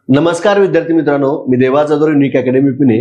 नमस्कार विद्यार्थी मित्रांनो, मी देवा जाधव युनिक अकॅडमी पुणे.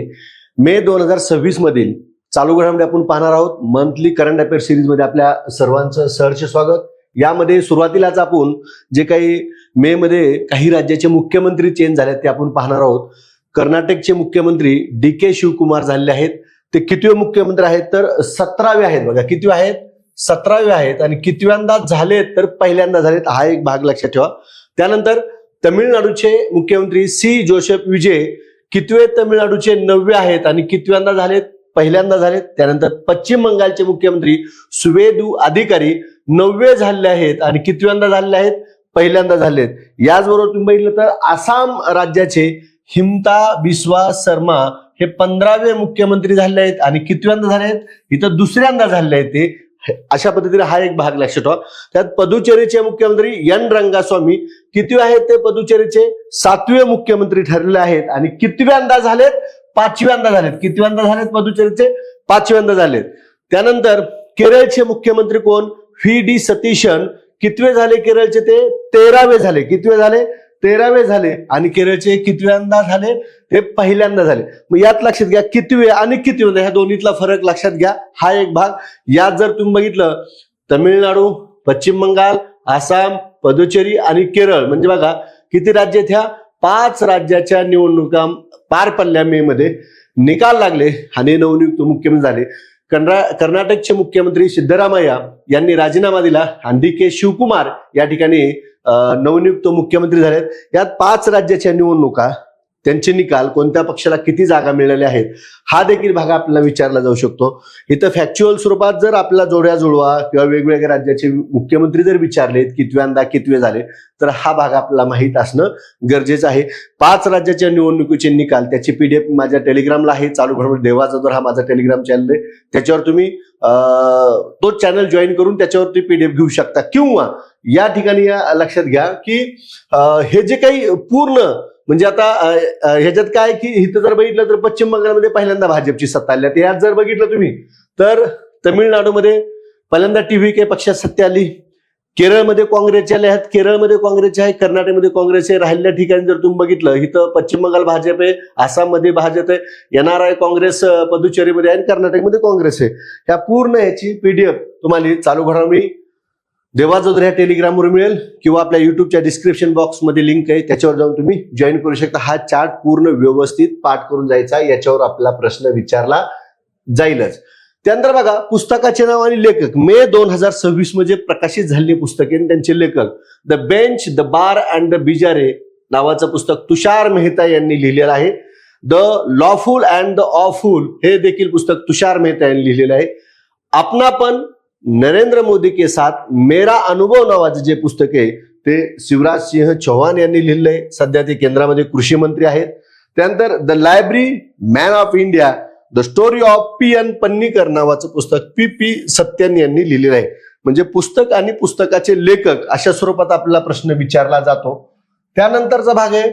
मे 2026 मधील चालू घडामोडी आपण पाहणार आहोत. मंथली करंट अफेअर सिरीज मध्ये आपल्या सर्वांचं सहर्ष स्वागत. यामध्ये सुरुवातीलाच आपण जे काही मे मध्ये काही राज्याचे मुख्यमंत्री चेंज झाले ते आपण पाहणार आहोत. कर्नाटकचे मुख्यमंत्री DK शिवकुमार झालेले आहेत. ते कितवे मुख्यमंत्री आहेत तर 17वे आहेत. बघा कितवे आहेत, 17वे आहेत. आणि कितव्यांदा झालेत तर पहिल्यांदा झालेत. हा एक भाग लक्षात ठेवा. त्यानंतर तमिळनाडूचे मुख्यमंत्री C जोसेफ विजय कितवे तमिळनाडूचे 9वे आहेत आणि कितव्यांदा झालेत, पहिल्यांदा झालेत. त्यानंतर पश्चिम बंगालचे मुख्यमंत्री सुवेदू अधिकारी 9वे झालेले आहेत आणि कितव्यांदा झालेले आहेत, पहिल्यांदा झालेत. याचबरोबर तुम्ही बघितलं तर आसाम राज्याचे हिमंता बिस्वा शर्मा हे 15वे मुख्यमंत्री झालेले आहेत आणि कितव्यांदा झाले आहेत, इथं दुसऱ्यांदा झालेले आहेत ते. अशा पद्धतीने हा एक भाग लक्षात ठेवा. त्यात पुदुचेरीचे मुख्यमंत्री N रंगास्वामी कितवे आहेत ते पुदुचेरीचे 7वे मुख्यमंत्री ठरलेले आहेत आणि कितव्यांदा झालेत, 5व्यांदा झालेत. कितव्यांदा झालेत पुदुचेरीचे, 5व्यांदा झालेत. त्यानंतर केरळचे मुख्यमंत्री कोण, VD सतीशन कितवे झाले केरळचे, ते 13वे झाले. कितवे झाले, 13वे झाले. आणि केरळचे कितव्यांदा झाले, ते पहिल्यांदा झाले. मग यात लक्षात घ्या कितवे आणि कितव्यांदा ह्या दोन्हीतला फरक लक्षात घ्या. हा एक भाग. यात जर तुम्ही बघितलं तमिळनाडू, पश्चिम बंगाल, आसाम, पुदुचेरी आणि केरळ म्हणजे बघा किती राज्य आहेत. ह्या 5 राज्याच्या निवडणुका पार पडल्या मे मध्ये, निकाल लागले आणि नवनियुक्त मुख्यमंत्री झाले. कर्नाटकचे मुख्यमंत्री सिद्धरामय्या यांनी राजीनामा दिला आणि DK शिवकुमार या ठिकाणी नवनियुक्त मुख्यमंत्री झालेत. यात 5 राज्याच्या निवडणुका, त्यांचे निकाल, कोणत्या पक्षाला किती जागा मिळाल्या आहेत, हा देखील भाग आपल्याला विचारला जाऊ शकतो. इथं फॅक्च्युअल स्वरूपात जर आपल्याला जोड्या जुळवा किंवा वेगवेगळ्या राज्याचे मुख्यमंत्री जर विचारलेत कितव्यांदा कितवे झाले तर हा भाग आपल्याला माहीत असणं गरजेचं आहे. 5 राज्याच्या निवडणुकीचे निकाल त्याची PDF माझ्या टेलिग्रामला आहे. चालू घडामोडी देवा जाधव हा माझा टेलिग्राम चॅनल आहे. त्याच्यावर तुम्ही तो चॅनल जॉईन करून त्याच्यावरती PDF घेऊ शकता. किंवा या ठिकाणी लक्षात घ्या की हे जे काही पूर्ण म्हणजे आता ह्याच्यात काय की इथं जर बघितलं तर पश्चिम बंगालमध्ये पहिल्यांदा भाजपची सत्ता आली. यात जर बघितलं तुम्ही तर तमिळनाडूमध्ये पहिल्यांदा TVK पक्षात सत्ता आली. केरळमध्ये काँग्रेसचे आले आहेत, केरळमध्ये काँग्रेसचे आहे, कर्नाटकमध्ये काँग्रेस आहे. राहिलेल्या ठिकाणी जर तुम्ही बघितलं इथं पश्चिम बंगाल भाजप आहे, आसाममध्ये भाजप आहे, NRI काँग्रेस पुदुचेरीमध्ये आहे आणि कर्नाटकमध्ये काँग्रेस आहे. ह्या पूर्ण याची PDF तुम्हाला चालू घडामोडी देवा जाधव ह्या टेलिग्रामवर मिळेल किंवा आपल्या युट्यूबच्या डिस्क्रिप्शन बॉक्समध्ये लिंक आहे, त्याच्यावर जाऊन तुम्ही जॉईन करू शकता. हा चार्ट पूर्ण व्यवस्थित पाठ करून जायचा, याच्यावर आपला प्रश्न विचारला जाईलच. त्यानंतर बघा पुस्तकाचे नाव आणि लेखक. मे 2026 मध्ये प्रकाशित झालेली पुस्तके आणि त्यांचे लेखक. The bench, the bar and the बिजारे नावाचं पुस्तक तुषार मेहता यांनी लिहिलेलं आहे. The lawful and the awful हे देखील पुस्तक तुषार मेहता यांनी लिहिलेलं आहे. आपणापन, नरेंद्र मोदी के साथ मेरा अनुभव नावाचे जे पुस्तक आहे ते शिवराज सिंह चौहान यांनी लिहिलेलं आहे. सध्या ते केंद्रामध्ये कृषी मंत्री आहेत. त्यानंतर the library man of India, the story of PN Panikkar नावाचं पुस्तक PP सत्यन यांनी लिहिलेलं आहे. म्हणजे पुस्तक आणि पुस्तकाचे लेखक अशा स्वरूपात आपल्याला प्रश्न विचारला जातो. त्यानंतरचा भाग आहे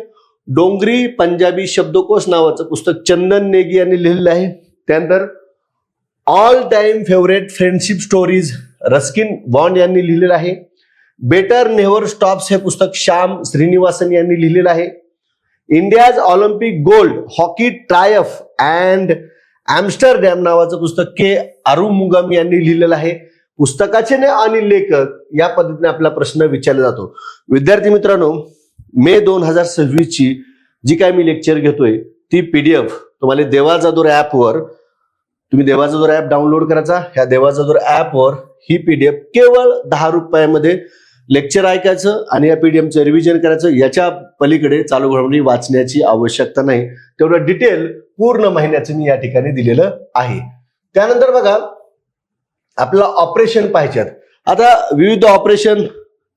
डोंगरी पंजाबी शब्दकोश नावाचं पुस्तक चंदन नेगी यांनी लिहिलेलं आहे. त्यानंतर all time favourite friendship stories Ruskin bond यांनी लिहिलेलं आहे. बेटर नेव्हर स्टॉप्स हे पुस्तक श्याम श्रीनिवासन यांनी लिहिलेलं आहे. India's Olympic gold hockey triumph and Amsterdam नावाचं पुस्तक K अरुमुगम यांनी लिहिलेलं आहे. पुस्तकाचे नाव आणि लेखक या पद्धतीने आपला प्रश्न विचारला जातो. विद्यार्थी मित्रांनो, मे 2026 ची जी काय मी लेक्चर घेतोय ती PDF तुम्हाला देवा जाधव ऍपवर, तुम्ही देवा जाधव ऍप डाउनलोड करायचा. ह्या देवा जाधव ऍपवर ही PDF केवळ 10 रुपयामध्ये लेक्चर ऐकायचं आणि या PDMचं रिव्हिजन करायचं. याच्या पलीकडे चालू घडामोडी वाचण्याची आवश्यकता नाही. तेवढं डिटेल पूर्ण महिन्याचं मी या ठिकाणी दिलेलं आहे. त्यानंतर बघा आपल्याला ऑपरेशन पाहिजेत. आता विविध ऑपरेशन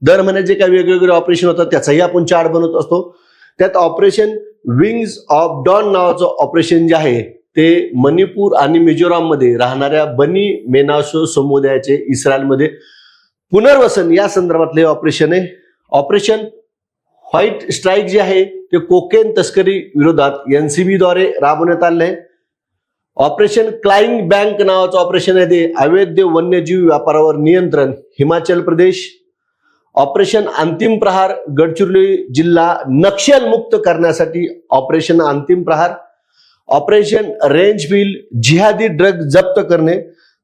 दर महिन्याचे काही वेगवेगळे ऑपरेशन होतात त्याचाही आपण चार्ट बनवत असतो. त्यात ऑपरेशन विंग्स ऑफ डॉन नावाचं ऑपरेशन जे आहे ते मणिपूर आणि मिझोराम मध्ये राहणाऱ्या बनी मेनासो समुदायाचे इस्रायलमध्ये पुनर्वसन या संदर्भातले ऑपरेशन आहे. ऑपरेशन व्हाईट स्ट्राईक जे आहे ते कोकेन तस्करी विरोधात NCB द्वारे राबवण्यात आले आहे. ऑपरेशन क्लाइंग बँक नावाचं ऑपरेशन आहे ते अवैध वन्यजीव व्यापारावर नियंत्रण हिमाचल प्रदेश. ऑपरेशन अंतिम प्रहार, गडचिरोली जिल्हा नक्षलमुक्त करण्यासाठी ऑपरेशन अंतिम प्रहार. ऑपरेशन रेंज फिल, जिहादी ड्रग जप्त करणे.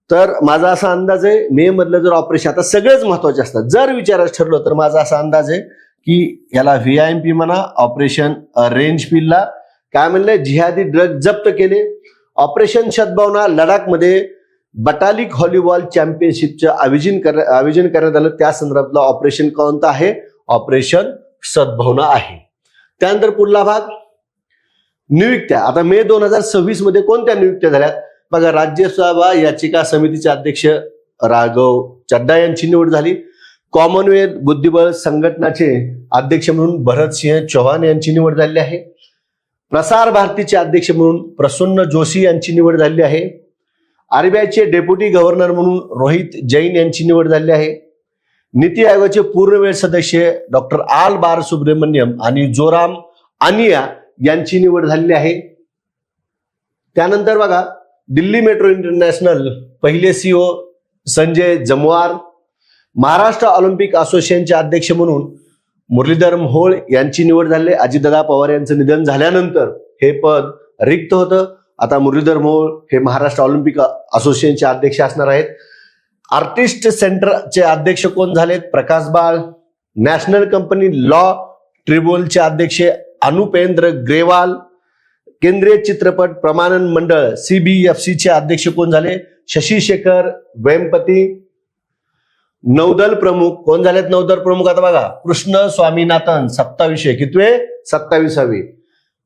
तर माझा असा अंदाज आहे मे मधलं जर ऑपरेशन, आता सगळेच महत्वाचे असतात, जर विचारायचं ठरलं तर माझा असा अंदाज आहे की याला VIMP म्हणा, ऑपरेशन रेंज फिलला काय म्हणले, जिहादी ड्रग जप्त केले. ऑपरेशन सद्भावना, लडाखमध्ये बटालिक व्हॉलीबॉल चॅम्पियनशिपचं आयोजन करण्यात आलं, त्या संदर्भातलं ऑपरेशन कोणतं आहे, ऑपरेशन सद्भावना आहे. त्यानंतर पुढला भाग नियुक्त्या. आता मे 2026 मध्ये कोणत्या नियुक्त्या झाल्यात बघा. राज्यसभा याचिका समितीचे अध्यक्ष राघव चड्डा यांची निवड झाली. कॉमनवेल्थ बुद्धिबळ संघटनाचे अध्यक्ष म्हणून भरतसिंह चौहान यांची निवड झाली आहे. प्रसार भारतीचे अध्यक्ष म्हणून प्रसन्न जोशी यांची निवड झाली आहे. RBIचे डेप्युटी गव्हर्नर म्हणून रोहित जैन यांची निवड झाली आहे. नीती आयोगाचे पूर्णवेळ सदस्य डॉक्टर आल बार सुब्रमण्यम आणि जोराम अनिया यांची निवड झालेली आहे. त्यानंतर बघा दिल्ली मेट्रो इंटरनॅशनल पहिले CEO संजय जमवार. महाराष्ट्र ऑलिम्पिक असोसिएशनचे अध्यक्ष म्हणून मुरलीधर मोहोळ यांची निवड झाली. अजितदादा पवार यांचं निधन झाल्यानंतर हे पद रिक्त होतं. आता मुरलीधर मोहोळ हे महाराष्ट्र ऑलिम्पिक असोसिएशनचे अध्यक्ष असणार आहेत. आर्टिस्ट सेंटरचे अध्यक्ष कोण झालेत, प्रकाश बाळ. नॅशनल कंपनी लॉ ट्रिब्युनलचे अध्यक्ष अनुपेंद्र ग्रेवाल. केंद्रीय चित्रपट प्रमाणन मंडळ CBFC चे अध्यक्ष कोण झाले, शशी शेखर वेंपती. नौदल प्रमुख कोण झालेत, नौदल प्रमुख आता बघा कृष्ण स्वामीनाथन. 27वे कितवे, 27वे.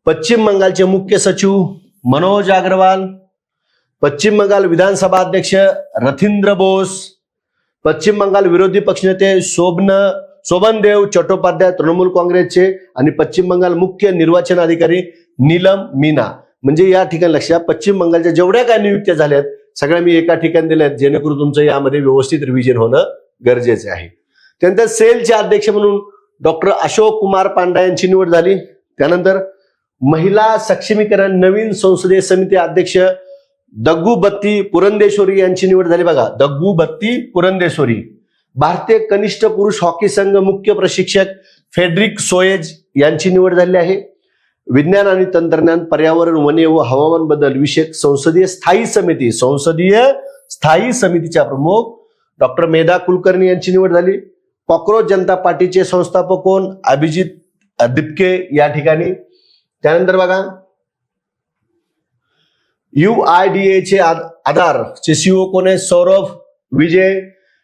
पश्चिम बंगालचे मुख्य सचिव मनोज अग्रवाल. पश्चिम बंगाल विधानसभा अध्यक्ष रथिंद्र बोस. पश्चिम बंगाल विरोधी पक्षनेते शोभनदेव चट्टोपाध्याय तृणमूल काँग्रेसचे. आणि पश्चिम बंगाल मुख्य निर्वाचन अधिकारी नीलम मीना. म्हणजे या ठिकाणी लक्षात, पश्चिम बंगालच्या जेवढ्या काय नियुक्त्या झाल्यात सगळ्या मी एका ठिकाणी दिल्यात, जेणेकरून तुमचं यामध्ये व्यवस्थित रिव्हिजन होणं गरजेचे आहे. त्यानंतर सेलचे अध्यक्ष म्हणून डॉक्टर अशोक कुमार पांडा यांची निवड झाली. त्यानंतर महिला सक्षमीकरण नवीन संसदीय समिती अध्यक्ष दग्गूबत्ती पुरंदेश्वरी यांची निवड झाली. बघा दग्गूबत्ती पुरंदेश्वरी. भारतीय कनिष्ठ पुरुष हॉकी संघ मुख्य प्रशिक्षक फेडरिक सोएज यांची निवड झाली आहे. विज्ञान आणि तंत्रज्ञान, पर्यावरण, वने व हवामान बदल विषयक संसदीय स्थायी समितीच्या प्रमुख डॉक्टर मेधा कुलकर्णी यांची निवड झाली. कॉक्रोच जनता पार्टीचे संस्थापक कोण, अभिजित दिपके या ठिकाणी. त्यानंतर बघा UIDA चे आधार चे CEO कोण आहे, सौरभ विजय.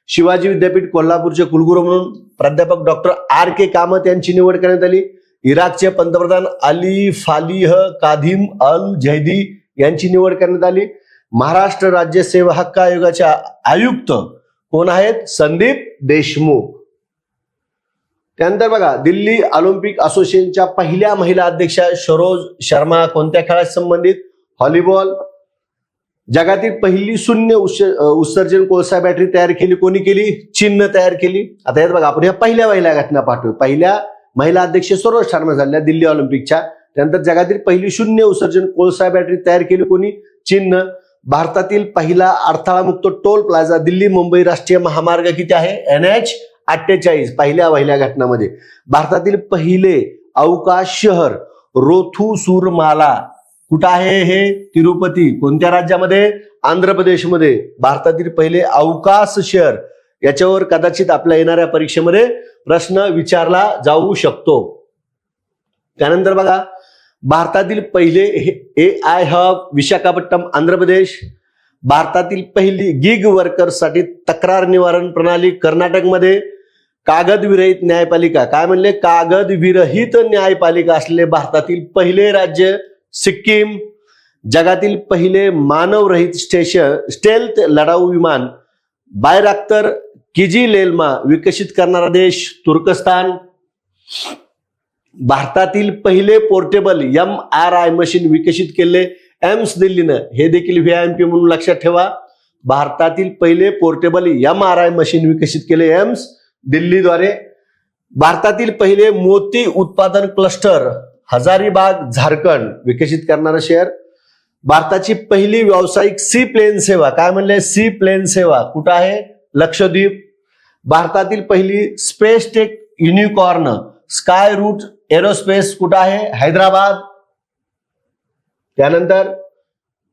शिवाजी विद्यापीठ कोल्हापूरचे कुलगुरू म्हणून प्राध्यापक डॉक्टर RK कामत यांची निवड करण्यात आली. इराकचे पंतप्रधान अली फालिह काधिम अल जैदी यांची निवड करण्यात आली. महाराष्ट्र राज्य सेवा हक्क आयोगाचे आयुक्त कोण आहेत, संदीप देशमुख. त्यानंतर बघा दिल्ली ऑलिम्पिक असोसिएशनच्या पहिल्या महिला अध्यक्षा सरोज शर्मा. कोणत्या खेळात संबंधित, व्हॉलीबॉल. जगातील पहिली शून्य उत्सर्जन कोळसा बॅटरी तयार केली कोणी केली, चीननं तयार केली. आता यात बघा आपण ह्या पहिल्या घटना पाहतोय. पहिल्या महिला अध्यक्ष सरोज शर्मा झाल्या दिल्ली ऑलिम्पिकच्या. त्यानंतर जगातील पहिली शून्य उत्सर्जन कोळसा बॅटरी तयार केली कोणी, चीननं. भारतातील पहिला अडथळामुक्त टोल प्लाझा दिल्ली मुंबई राष्ट्रीय महामार्ग किती आहे, NH48. पहिल्या घटनामध्ये भारतातील पहिले अवकाश शहर रोथुसुरमाला कुठं आहे, हे तिरुपती. कोणत्या राज्यामध्ये, आंध्र प्रदेशमध्ये. भारतातील पहिले अवकाश शहर. याच्यावर कदाचित आपल्या येणाऱ्या परीक्षेमध्ये प्रश्न विचारला जाऊ शकतो. त्यानंतर बघा भारतातील पहिले AI हब विशाखापट्टणम आंध्र प्रदेश. भारतातील पहिली गिग वर्कर्ससाठी तक्रार निवारण प्रणाली कर्नाटकमध्ये. कागद विरहित न्यायपालिका, काय म्हणले, कागद विरहित न्यायपालिका असलेले भारतातील पहिले राज्य सिक्कीम. जगातील पहिले मानवरहित स्टेल्थ लढाऊ विमान बायराक्तर किजीलेल्मा विकसित करणारा देश तुर्कस्तान. भारतातील पहिले पोर्टेबल MRI मशीन विकसित केले एम्स दिल्लीनं. हे देखील VIMP म्हणून लक्षात ठेवा. भारतातील पहिले पोर्टेबल MRI मशीन विकसित केले एम्स दिल्लीद्वारे. भारतातील पहिले मोती उत्पादन क्लस्टर हजारीबाग झारखंड विकसित करणारं शहर. भारताची पहिली व्यावसायिक सी प्लेन सेवा, काय म्हणले, सी प्लेन सेवा कुठं आहे, लक्षद्वीप. भारतातील पहिली space tech unicorn Skyroot Aerospace कुठं आहे? हैदराबाद. त्यानंतर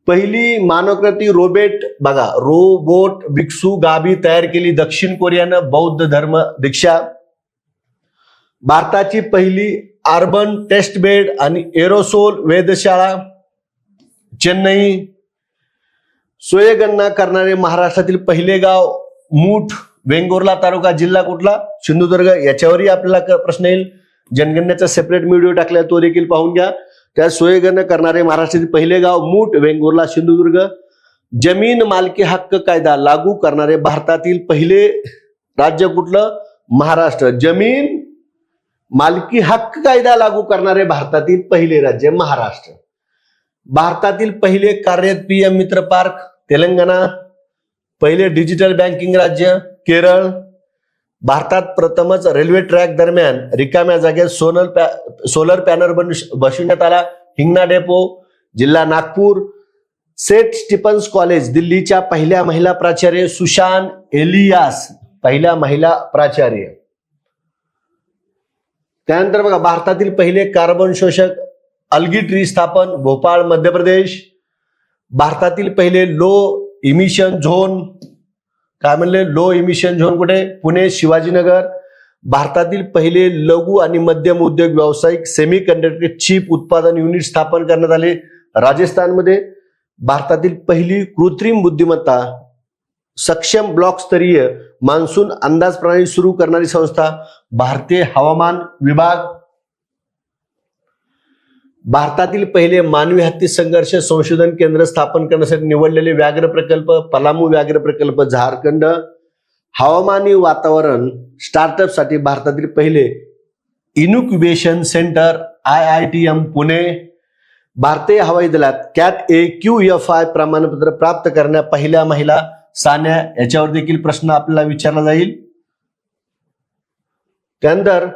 पहिली मानवकृती रोबोट भिक्षू गाभी तयार केली दक्षिण कोरियानं बौद्ध धर्म दीक्षा. भारताची पहिली अर्बन टेस्ट बेड आणि एरोसोल वेधशाळा चेन्नई. सोयगणना करणारे महाराष्ट्रातील पहिले गाव मूठ वेंगुर्ला तालुका जिल्हा कुठला? सिंधुदुर्ग. याच्यावरही आपल्याला प्रश्न येईल. जनगणनेचा सेपरेट व्हिडिओ टाकलाय तो देखील पाहून घ्या. त्या सोयगणना करणारे महाराष्ट्रातील पहिले गाव मूठ वेंगुर्ला सिंधुदुर्ग. जमीन मालकी हक्क कायदा लागू करणारे भारतातील पहिले राज्य कुठलं? महाराष्ट्र. जमीन मालकी हक्क कायदा लागू करणारे भारतातील पहिले राज्य महाराष्ट्र. भारतातील पहिले कार्यरत पीएम मित्र पार्क तेलंगणा. पहिले डिजिटल बँकिंग राज्य केरळ. भारतात प्रथमच रेल्वे ट्रॅक दरम्यान रिकाम्या जागेत सोलर पॅनल बसविण्यात आला हिंगणा डेपो जिल्हा नागपूर. सेंट स्टीफन्स कॉलेज दिल्लीच्या पहिल्या महिला प्राचार्य सुशांत एलियास पहिल्या महिला प्राचार्य. त्यानंतर बघा भारतातील पहिले कार्बन शोषक अल्गी ट्री स्थापन भोपाळ मध्य प्रदेश. भारतातील पहिले लो इमिशन झोन काय म्हणले? लो इमिशन झोन कुठे? पुणे शिवाजीनगर. भारतातील पहिले लघु आणि मध्यम उद्योग व्यावसायिक सेमी कंडक्टर चिप उत्पादन युनिट स्थापन करण्यात आले राजस्थानमध्ये. भारतातील पहिली कृत्रिम बुद्धिमत्ता सक्षम ब्लॉक स्तरीय मान्सून अंदाज प्रणाली सुरू करणारी संस्था भारतीय हवामान विभाग. भारतातील पहिले मानवी हत्ती संघर्ष संशोधन केंद्र स्थापन करण्यासाठी निवडलेले व्याघ्र प्रकल्प पलामू व्याघ्र प्रकल्प झारखंड. हवामानी वातावरण स्टार्टअप साठी भारतातील पहिले इन्क्युबेशन सेंटर IITM पुणे. भारतीय हवाई दलात कॅट AQFI प्रमाणपत्र प्राप्त करण्या पहिल्या महिला सान्या. याच्यावर देखील प्रश्न आपल्याला विचारला जाईल. त्यानंतर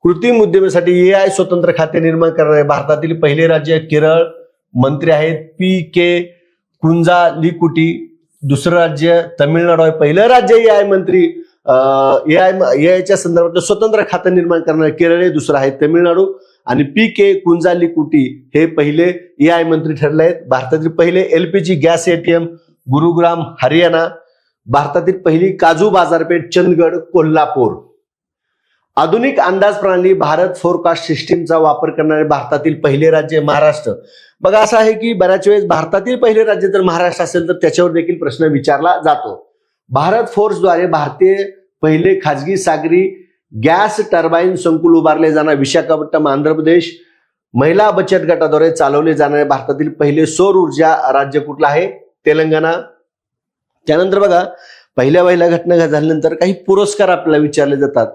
कृत्रिम उद्यमासाठी AI स्वतंत्र खाते निर्माण करणारे भारतातील पहिले राज्य केरळ. मंत्री आहेत PK कुंजालिकुटी. दुसरं राज्य तमिळनाडू आहे. पहिलं राज्य AI मंत्री AIच्या संदर्भात स्वतंत्र खाते निर्माण करणारे केरळ हे दुसरं आहे तमिळनाडू. आणि PK कुंजालिकुटी हे पहिले AI मंत्री ठरले आहेत. भारतातील पहिले LPG gas ATM Gurugram Haryana. भारतातील पहिली काजू बाजारपेठ चंदगड कोल्हापूर. आधुनिक अंदाज प्रणाली भारत फोरकास्ट सिस्टीमचा वापर करणारे भारतातील पहिले राज्य महाराष्ट्र. बघा असं आहे की बऱ्याच वेळेस भारतातील पहिले राज्य जर महाराष्ट्र असेल तर त्याच्यावर देखील प्रश्न विचारला जातो. भारत फोर्सद्वारे भारतीय पहिले खाजगी सागरी गॅस टर्बाईन संकुल उभारले जाणार विशाखापट्टणम आंध्र प्रदेश. महिला बचत गटाद्वारे चालवले जाणारे भारतातील पहिले सौर ऊर्जा राज्य कुठलं आहे? तेलंगणा. त्यानंतर बघा पहिल्या घटना झाल्यानंतर काही पुरस्कार आपल्याला विचारले जातात.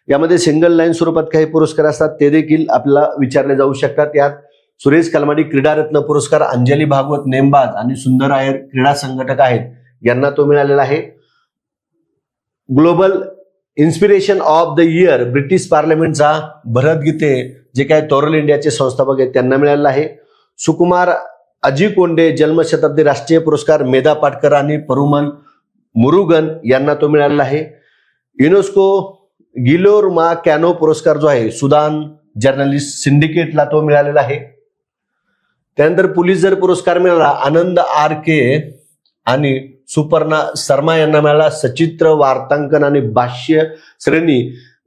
यामध्ये सिंगल लाईन स्वरूपात काही पुरस्कार असतात ते देखील आपल्याला विचारले जाऊ शकतात. यात सुरेश कलमाडी क्रीडा रत्न पुरस्कार, अंजली भागवत नेमबाज आणि सुंदर आयर क्रीडा संघटक आहेत यांना तो मिळालेला आहे. Global inspiration of the year British पार्लमेंटचा भरत गीते जे काही तोरल इंडियाचे संस्थापक आहेत त्यांना मिळालेला आहे. सुकुमार अजिकोंडे जन्मशताब्दी राष्ट्रीय पुरस्कार मेधा पाटकर आणि परुमल मुरुगन यांना तो मिळालेला आहे. युनेस्को गिलोर्मा कॅनो पुरस्कार जो आहे सुदान जर्नलिस्ट सिंडिकेटला तो मिळालेला आहे. त्यानंतर पुलिसर पुरस्कार मिळाला आनंद RK आणि सुपर्णा शर्मा यांना मिळाला. सचित्र वार्तांकन आणि भाष्य श्रेणी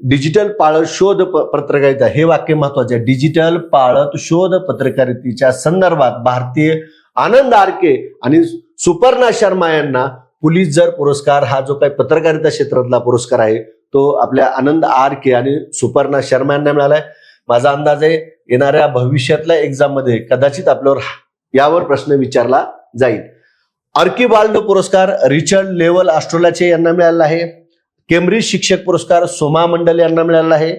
डिजिटल पाळत शोध पत्रकारिता हे वाक्य महत्वाचे आहे. डिजिटल पाळत शोध पत्रकारितेच्या संदर्भात भारतीय आनंद RK आणि सुपर्णा शर्मा यांना पुलिसर पुरस्कार हा जो काही पत्रकारिता क्षेत्रातला पुरस्कार आहे तो आपल्या आनंद RK आणि सुपर्णा शर्मा यांना मिळालाय. माझा अंदाज आहे येणाऱ्या भविष्यातल्या एक्झाम मध्ये कदाचित आपल्यावर यावर प्रश्न विचारला जाईल. आर्किबाल्ड पुरस्कार रिचर्ड लेवल ऑस्ट्रेलियाचे यांना मिळालेला आहे. केम्ब्रिज शिक्षक पुरस्कार सोमा मंडल यांना मिळालेला आहे.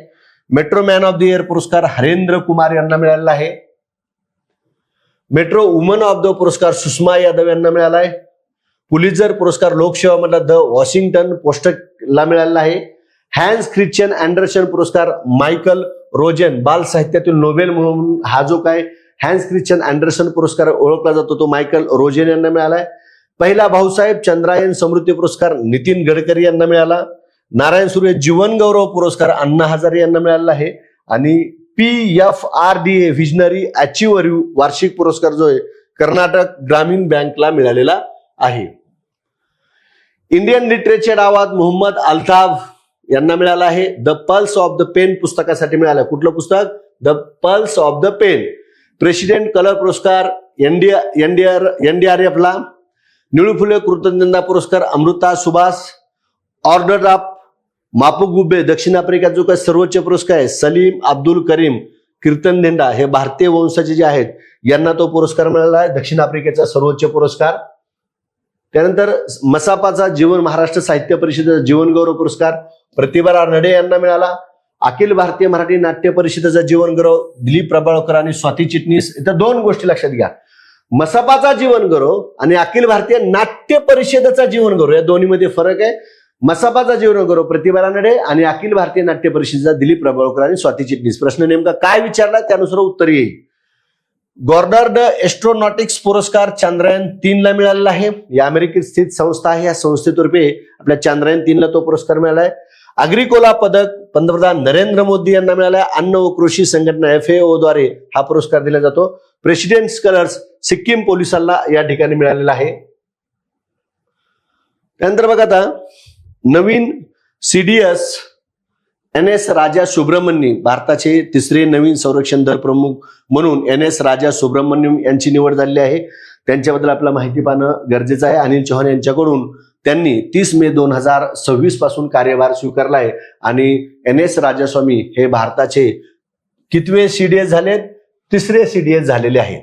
Metro man of the year पुरस्कार हरेंद्र कुमार यांना मिळालेला आहे. मेट्रो वुमन ऑफ द पुरस्कार सुषमा यादव यांना मिळाला आहे. पुलित्झर पुरस्कार लोकसेवा मधला द वॉशिंग्टन पोस्टला मिळालेला आहे. हॅन्स ख्रिश्चन अँडरसन पुरस्कार मायकल रोजन बाल साहित्यातील नोबेल म्हणून हा जो काय हॅन्स ख्रिश्चन अँडरसन पुरस्कार ओळखला जातो तो मायकल रोजन यांना मिळालाय. पहिला भाऊसाहेब चंद्रायन समृद्धी पुरस्कार नितीन गडकरी यांना मिळाला. नारायण सूर्य जीवन गौरव पुरस्कार अण्णा हजारे यांना मिळालेला आहे. आणि PFRDA व्हिजनरी अचिव्हर वार्षिक पुरस्कार जो आहे कर्नाटक ग्रामीण बँकला मिळालेला आहे. Indian literature award Mohammed Altaf यांना मिळाला आहे. The pulse of the pen पुस्तकासाठी मिळालं. कुठलं पुस्तक? The pulse of the pen. President colour पुरस्कार NDRF ला. निळू फुले कृतज्ञता पुरस्कार Amrita Subhash. Order of Mapungubwe दक्षिण आफ्रिका जो काही सर्वोच्च पुरस्कार आहे सलीम अब्दुल करीम कीर्तनदेंडा हे भारतीय वंशाचे जे आहेत यांना तो पुरस्कार मिळाला आहे. दक्षिण आफ्रिकेचा सर्वोच्च पुरस्कार. त्यानंतर मसापाचा महाराष्ट्र साहित्य परिषदेचा जीवन गौरव पुरस्कार प्रतिभा रानडे यांना मिळाला. अखिल भारतीय मराठी नाट्य परिषदेचा जीवन गौरव दिलीप प्रभावळकर आणि स्वाती चिटणीस. इथं दोन गोष्टी लक्षात घ्या. मसापाचा जीवन गौरव आणि अखिल भारतीय नाट्य परिषदेचा जीवन गौरव या दोन्हीमध्ये फरक आहे. मसापाचा जीवन गौरव प्रतिभा रानडे आणि अखिल भारतीय नाट्य परिषदेचा दिलीप प्रभावळकर आणि स्वाती चिटणीस. प्रश्न नेमका काय विचारला त्यानुसार उत्तर येईल. गॉर्डर्ड एस्ट्रोनॉटिक्स पुरस्कार चांद्रयान 3 ला मिळालेला आहे. या अमेरिकेत स्थित संस्था आहे. या संस्थेतर्फे आपल्या चांद्रयान 3 ला तो पुरस्कार मिळाला आहे. अग्रिकोला पदक पंतप्रधान नरेंद्र मोदी यांना मिळाला आहे. अन्न व कृषी संघटना FAO द्वारे हा पुरस्कार दिला जातो. प्रेसिडेंट्स कलर्स सिक्कीम पोलिसांना या ठिकाणी मिळालेला आहे. त्यानंतर बघा आता नवीन CDS NS राजा सुब्रमण्यम भारताचे तिसरे नवीन संरक्षण दल प्रमुख म्हणून NS राजा सुब्रमण्यम यांची निवड झालेली आहे. त्यांच्याबद्दल आपल्याला माहिती पाहणं गरजेचं आहे. अनिल चौहान यांच्याकडून त्यांनी 30 मे 2026 पासून कार्यभार स्वीकारला आहे. आणि NS राजास्वामी हे भारताचे कितवे CDS झालेत? तिसरे CDS झालेले आहेत.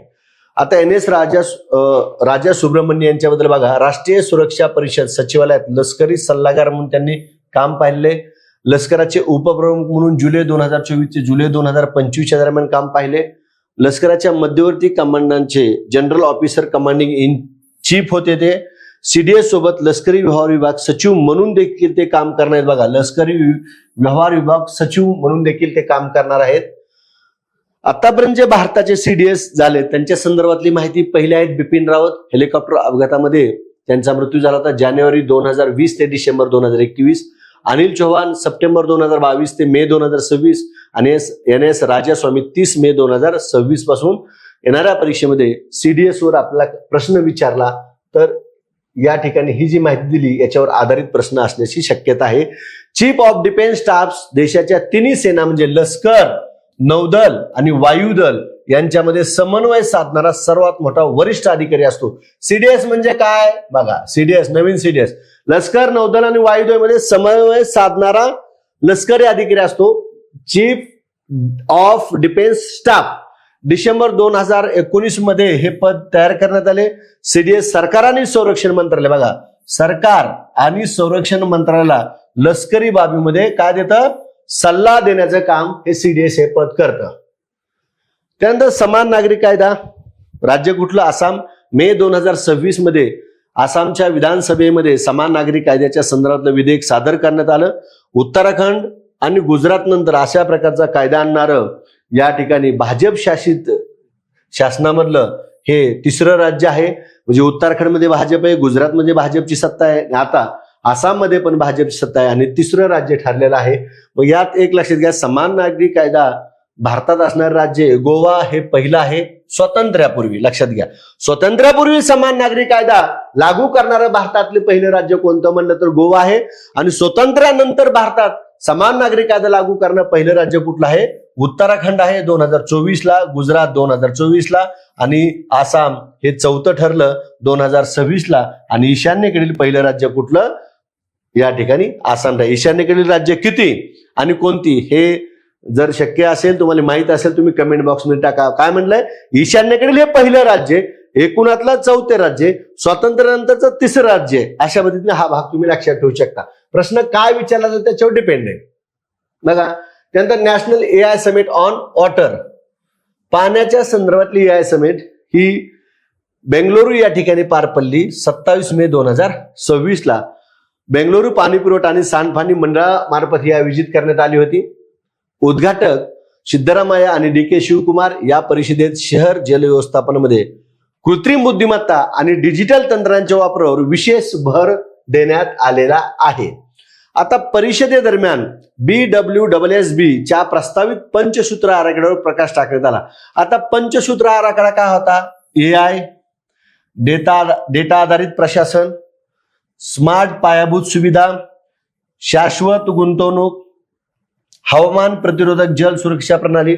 आता NS राजा सुब्रमण्यम यांच्याबद्दल बघा. राष्ट्रीय सुरक्षा परिषद सचिवालयात लष्करी सल्लागार म्हणून त्यांनी काम पाहिले. लष्कराचे उपप्रमुख म्हणून जुलै 2024 ते जुलै 2025 दरम्यान काम पाहिले. लष्कराच्या मध्यवर्ती कमांडांचे general officer commanding in chief होते ते. CDS सोबत लष्करी व्यवहार विभाग सचिव म्हणून देखील ते काम करणार आहेत. बघा लष्करी व्यवहार विभाग सचिव म्हणून देखील ते काम करणार आहेत. आतापर्यंत जे भारताचे CDS झाले त्यांच्या संदर्भातली माहिती पहिली आहेत. बिपिन रावत हेलिकॉप्टर अपघातामध्ये त्यांचा मृत्यू झाला होता जानेवारी 2020 ते डिसेंबर 2021. अनिल चौहान सप्टेंबर 2022 ते मे 2026 आणि NS राजास्वामी 30 मे 2026 पासून. येणाऱ्या परीक्षेमध्ये CDS वर आपला प्रश्न विचारला तर या ठिकाणी ही जी माहिती दिली याच्यावर आधारित प्रश्न असण्याची शक्यता आहे. चीफ ऑफ डिफेन्स स्टाफ देशाच्या तिन्ही सेना म्हणजे लष्कर, नौदल आणि वायुदल यांच्यामध्ये समन्वय साधणारा सर्वात मोठा वरिष्ठ अधिकारी असतो. CDS म्हणजे काय? बघा CDS नवीन CDS लष्कर, नौदल आणि वायुदल मध्ये समन्वय साधणारा लष्करी अधिकारी असतो. Chief of defence staff December 2019 मध्ये हे पद तयार करण्यात आले. CDS सरकार आणि संरक्षण मंत्रालय बघा सरकार आणि संरक्षण मंत्रालयाला लष्करी बाबीमध्ये काय देतं? सल्ला देण्याचं काम हे CDS हे पद करतं. त्यानंतर समान नागरिक कायदा राज्य कुठलं? आसाम. मे 2026 मध्ये आसामच्या विधानसभेमध्ये समान नागरिक कायद्याच्या संदर्भातलं विधेयक सादर करण्यात आलं. उत्तराखंड आणि गुजरात नंतर अशा प्रकारचा कायदा आणणारं या ठिकाणी भाजप शासित शासनामधलं हे तिसरं राज्य आहे. म्हणजे उत्तराखंडमध्ये भाजप आहे, गुजरातमध्ये भाजपची सत्ता आहे, आता आसाममध्ये पण भाजपची सत्ता आहे आणि तिसरं राज्य ठरलेलं आहे. मग यात एक लक्षात घ्या समान नागरिक कायदा भारतात असणारं राज्य गोवा हे पहिलं आहे स्वातंत्र्यापूर्वी. लक्षात घ्या स्वातंत्र्यापूर्वी समान नागरिक कायदा लागू करणारं भारतातले पहिलं राज्य कोणतं म्हणलं तर गोवा आहे. आणि स्वातंत्र्यानंतर भारतात समान नागरिक कायदा लागू करणं पहिलं राज्य कुठलं आहे? उत्तराखंड आहे 2024 ला, गुजरात 2024 ला आणि आसाम हे चौथं ठरलं 2026 ला. आणि ईशान्येकडील पहिलं राज्य कुठलं? या ठिकाणी आसाम. ईशान्येकडील राज्य किती आणि कोणती हे जर शक्य असेल तुम्हाला माहित असेल तुम्ही कमेंट बॉक्समध्ये टाका. काय म्हणलंय? ईशान्येकडील हे पहिलं राज्य, एकूणातलं चौथे राज्य, स्वातंत्र्यानंतरचं तिसरं राज्य. अशा पद्धतीने हा भाग तुम्ही लक्षात ठेवू शकता. प्रश्न काय विचारला जातो त्याच्यावर डिपेंड आहे. बघा त्यानंतर national AI summit on water पाण्याच्या संदर्भातली AI समिट ही बेंगळुरू या ठिकाणी पार पडली 27 मे 2026 ला. बेंगळुरू पाणी पुरवठा आणि सांडपाणी मंडळामार्फत ही आयोजित करण्यात आली होती. उद्घाटक सिद्धरामय्या आणि DK शिवकुमार. या परिषदेत शहर जल व्यवस्थापनामध्ये कृत्रिम बुद्धिमत्ता आणि डिजिटल तंत्रांच्या वापरावर विशेष भर देण्यात आलेला आहे. आता परिषदेदरम्यान BWSSB च्या प्रस्तावित पंचसूत्र आराखड्यावर प्रकाश टाकण्यात आला. आता पंचसूत्र आराखडा काय होता? AI, डेटा आधारित प्रशासन, स्मार्ट पायाभूत सुविधा, शाश्वत गुंतवणूक, हवामान प्रतिरोधक जल सुरक्षा प्रणाली.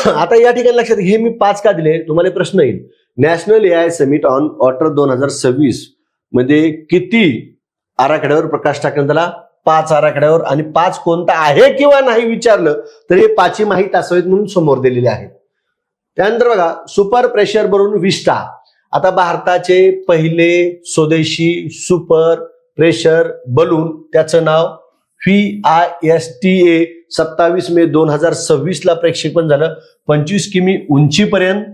आता या ठिकाणी लक्षात हे मी 5 का दिले? तुम्हाला प्रश्न येईल. National AI summit on water 2026 मध्ये किती आराखड्यावर प्रकाश टाकण्यात आला? 5 आराखड्यावर. आणि 5 कोणता आहे किंवा नाही विचारलं तर हे 5ही माहिती असावीत म्हणून समोर दिलेले आहेत. त्यानंतर बघा, सुपर प्रेशर बलून विस्टा. आता भारताचे पहिले स्वदेशी सुपर प्रेशर बलून, त्याचं नाव VISTA 27 मे 2026 ला प्रक्षेपण झालं. 25 किमी उंचीपर्यंत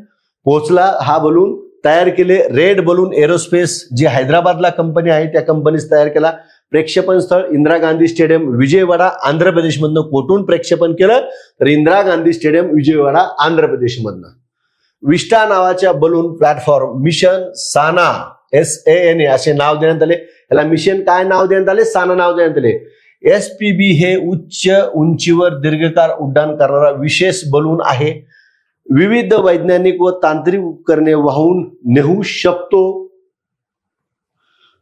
पोहोचला हा बलून. तयार केले रेड बलून एरोस्पेस, जी हैदराबादला कंपनी आहे त्या कंपनीच तयार केला. प्रेक्षेपण स्थळ इंदिरा गांधी स्टेडियम विजयवाडा आंध्र प्रदेशमधनं. कोठून प्रक्षेपण केलं तर इंदिरा गांधी स्टेडियम विजयवाडा आंध्र प्रदेशमधनं. विस्टा नावाच्या बलून प्लॅटफॉर्म मिशन साना SANA असे नाव देण्यात आले. याला मिशन काय नाव देण्यात आले? साना नाव देण्यात आले. SPB हे उच्च उंचीवर दीर्घकाळ उड्डाण करणारा विशेष बलून आहे. विविध वैज्ञानिक व तांत्रिक उपकरणे वाहून नेऊ शकतो.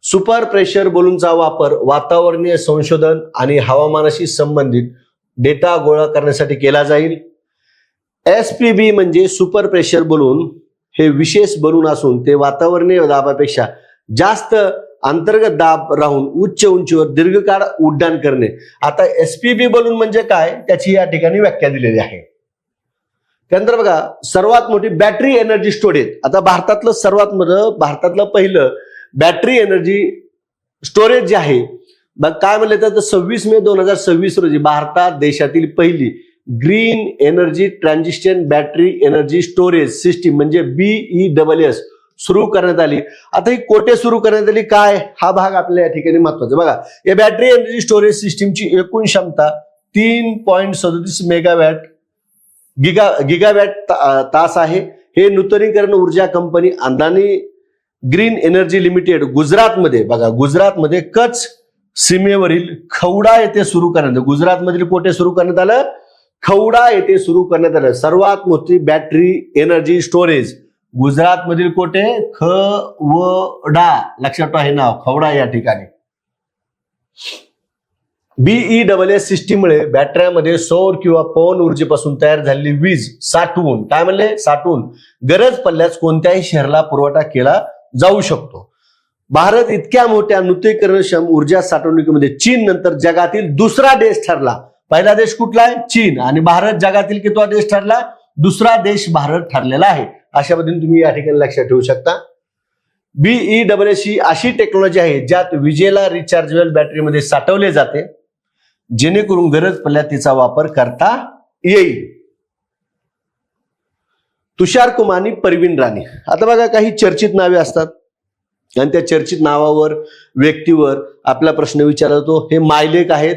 सुपर प्रेशर बलूनचा वापर वातावरणीय संशोधन आणि हवामानाशी संबंधित डेटा गोळा करण्यासाठी केला जाईल. SPB म्हणजे सुपर प्रेशर बलून हे विशेष बलून असून ते वातावरणीय दाबापेक्षा जास्त अंतर्गत दाब राहून उच्च उंचीवर दीर्घकाळ उड्डाण करणे. आता SPB बलून म्हणजे काय त्याची या ठिकाणी व्याख्या दिलेली आहे. त्यानंतर बघा, सर्वात मोठी बॅटरी एनर्जी स्टोरेज. आता भारतातलं पहिलं बॅटरी एनर्जी स्टोरेज जे आहे काय म्हणले तर 26 मे 2026 रोजी भारतात देशातील पहिली green energy transition battery energy storage system म्हणजे BESS सुरू करण्यात आली. आता ही कोठे सुरू करण्यात आली काय हा भाग आपल्याला या ठिकाणी महत्वाचा. बघा, या बॅटरी एनर्जी स्टोरेज सिस्टीमची एकूण क्षमता 3.37 मेगावॅट गिगावॅट तास आहे. हे नूतनीकरण ऊर्जा company Adani green energy limited गुजरातमध्ये, बघा गुजरातमध्ये कच्छ सीमेवरील खवडा येथे सुरू करण्यात आलं. गुजरातमधील कोठे सुरू करण्यात आलं? खवडा येथे सुरू करण्यात आलं. सर्वात मोठी बॅटरी एनर्जी स्टोरेज गुजरातमधील कोठे? खवडा. लक्षात ठेवा हे नाव खवडा या ठिकाणी. BESS सिस्टीममुळे बॅटऱ्यामध्ये सौर किंवा पवन ऊर्जेपासून तयार झालेली वीज साठवून, काय म्हणले? साठवून गरज पडल्यास कोणत्याही शहराला पुरवठा केला जाऊ शकतो. भारत इतक्या मोठ्या नूतनीकरणक्षम ऊर्जा साठवणुकीमध्ये चीन नंतर जगातील दुसरा देश ठरला. पहिला देश कुठला आहे? चीन. आणि भारत जगातील कितवा देश ठरला? दुसरा देश भारत ठरलेला आहे. अशा पद्धतीने तुम्ही या ठिकाणी लक्षात ठेवू शकता. BESS ही अशी टेक्नॉलॉजी आहे ज्यात विजेला रिचार्जेबल बॅटरीमध्ये साठवले जाते जेणेकरून गरज पडल्यास तिचा वापर करता येईल. तुषार कुमार आणि परवीन राणी. आता बघा, काही चर्चित नावे असतात आणि त्या चर्चित नावावर व्यक्तीवर आपला प्रश्न विचारला जातो. हे मायलेक आहेत.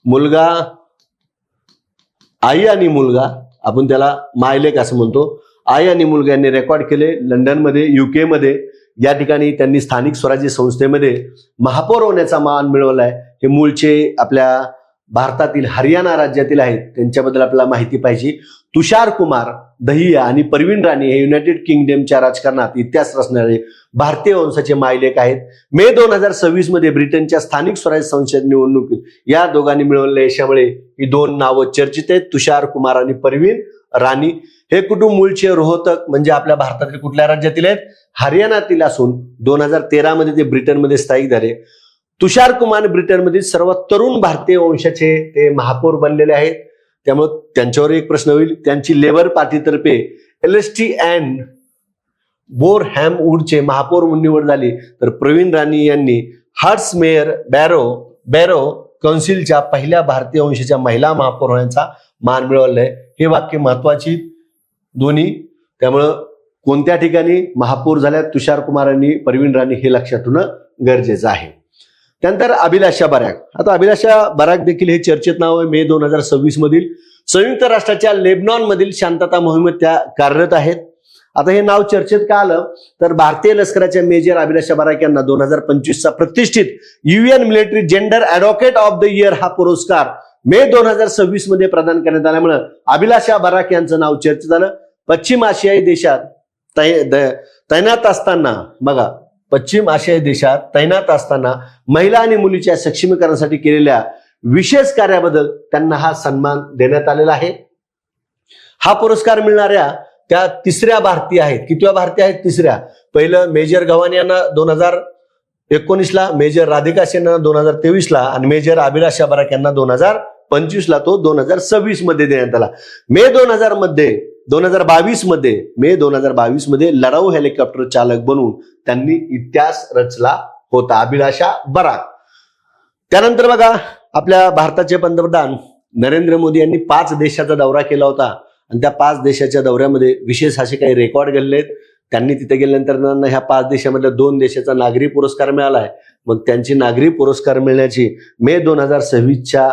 मुलगा, आई आणि मुलगा, आपण त्याला मायलेक असं म्हणतो. आई आणि मुलगा यांनी रेकॉर्ड केले लंडनमध्ये, UK मध्ये. या ठिकाणी त्यांनी स्थानिक स्वराज्य संस्थेमध्ये महापौर होण्याचा मान मिळवलाय. हे मूळचे आपल्या भारतातील हरियाणा राज्यातील आहेत. त्यांच्याबद्दल आपल्याला माहिती पाहिजे. तुषार कुमार दहिया आणि परवीन राणी हे युनायटेड किंगडमच्या राजकारणात इतिहास रचणारे भारतीय वंशाचे मायलेक आहेत. मे 2026 मध्ये ब्रिटनच्या स्थानिक स्वराज्य संसद निवडणुकीत या दोघांनी मिळवलेल्या यशामुळे ही दोन नावं चर्चित आहेत, तुषार कुमार आणि परवीन राणी. हे कुटुंब मूळचे रोहतक म्हणजे आपल्या भारतातील कुठल्या राज्यातील आहेत? हरियाणातील असून 2013 मध्ये ते ब्रिटनमध्ये स्थायिक झाले. तुषार कुमार ब्रिटनमधील सर्वात तरुण भारतीय वंशाचे ते महापौर बनलेले आहेत. त्यामुळे त्यांच्यावर एक प्रश्न होईल. त्यांची लेबर पार्टीतर्फे LST अँड बोरहॅमवूडचे महापौर म्हणून निवड झाली. तर प्रवीण राणी यांनी हर्ट्समेयर बॅरो कौन्सिलच्या पहिल्या भारतीय वंशाच्या महिला महापौर होण्याचा मान मिळवलाय. हे वाक्य महत्वाची दोन्ही. त्यामुळं कोणत्या ठिकाणी महापौर झाल्या तुषार कुमार आणि परवीन राणी हे लक्षात ठेवणं गरजेचं आहे. त्यानंतर अभिलाषा बराक. आता अभिलाषा बराक देखील हे चर्चेत नाव आहे. मे 2026 मधील संयुक्त राष्ट्राच्या लेबनॉन मधील शांतता मोहिमेत त्या कार्यरत आहेत. आता हे नाव चर्चेत का आलं तर भारतीय लष्कराच्या मेजर अभिलाषा बराक यांना 2025चा प्रतिष्ठित UN military gender advocate of the year हा पुरस्कार मे 2026 मध्ये प्रदान करण्यात आल्यामुळे अभिलाषा बराक यांचं नाव चर्चेत आलं. पश्चिम आशियाई देशात तैनात असताना बघा, पश्चिम आशियाई देशात तैनात असताना महिला आणि मुलीच्या सक्षमीकरणासाठी केलेल्या विशेष कार्याबद्दल त्यांना हा सन्मान देण्यात आलेला आहे. हा पुरस्कार मिळणाऱ्या त्या तिसऱ्या भारतीय आहेत. कितव्या भारतीय आहेत? तिसऱ्या. पहिलं मेजर गवान यांना 2019ला, मेजर राधिका सिन्हा यांना 2023ला आणि मेजर अभिलाषा बराक यांना 2025ला, तो 2026 मध्ये देण्यात आला. मे 2022 मध्ये लढाऊ हेलिकॉप्टर चालक बनून त्यांनी इतिहास रचला होता, अभिलाषा बराक. त्यानंतर बघा, आपल्या भारताचे पंतप्रधान नरेंद्र मोदी यांनी 5 देशाचा दौरा केला होता आणि त्या 5 देशाच्या दौऱ्यामध्ये विशेष असे काही रेकॉर्ड घडलेत. त्यांनी तिथे गेल्यानंतर त्यांना ह्या 5 देशामधल्या 2 देशाचा नागरी पुरस्कार मिळाला आहे. मग त्यांची नागरी पुरस्कार मिळण्याची मे 2026च्या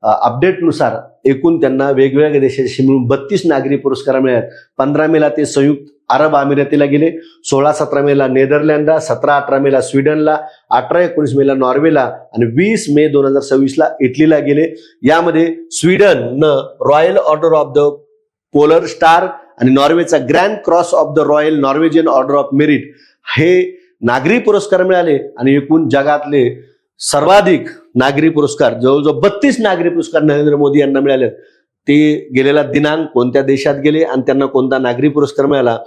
अपडेटनुसार एकूण त्यांना वेगवेगळ्या देशाशी मिळून 32 नागरी पुरस्कार मिळाले. 15 मेला ते संयुक्त अरब अमिरातीला गेले, 16-17 मेला नेदरलँडला, 17-18 मेला स्वीडनला, 18-19 मेला नॉर्वेला आणि 20 मे 2026ला इटलीला गेले. यामध्ये स्वीडननं royal order of the polar star आणि नॉर्वेचा grand cross of the royal Norwegian order of merit हे नागरी पुरस्कार मिळाले. आणि एकूण जगातले सर्वाधिक नागरी पुरस्कार, जवळजवळ 32 नागरी पुरस्कार नरेंद्र मोदी यांना मिळाले. ते गेलेला दिनांक, कोणत्या देशात गेले आणि त्यांना कोणता नागरी पुरस्कार मिळाला,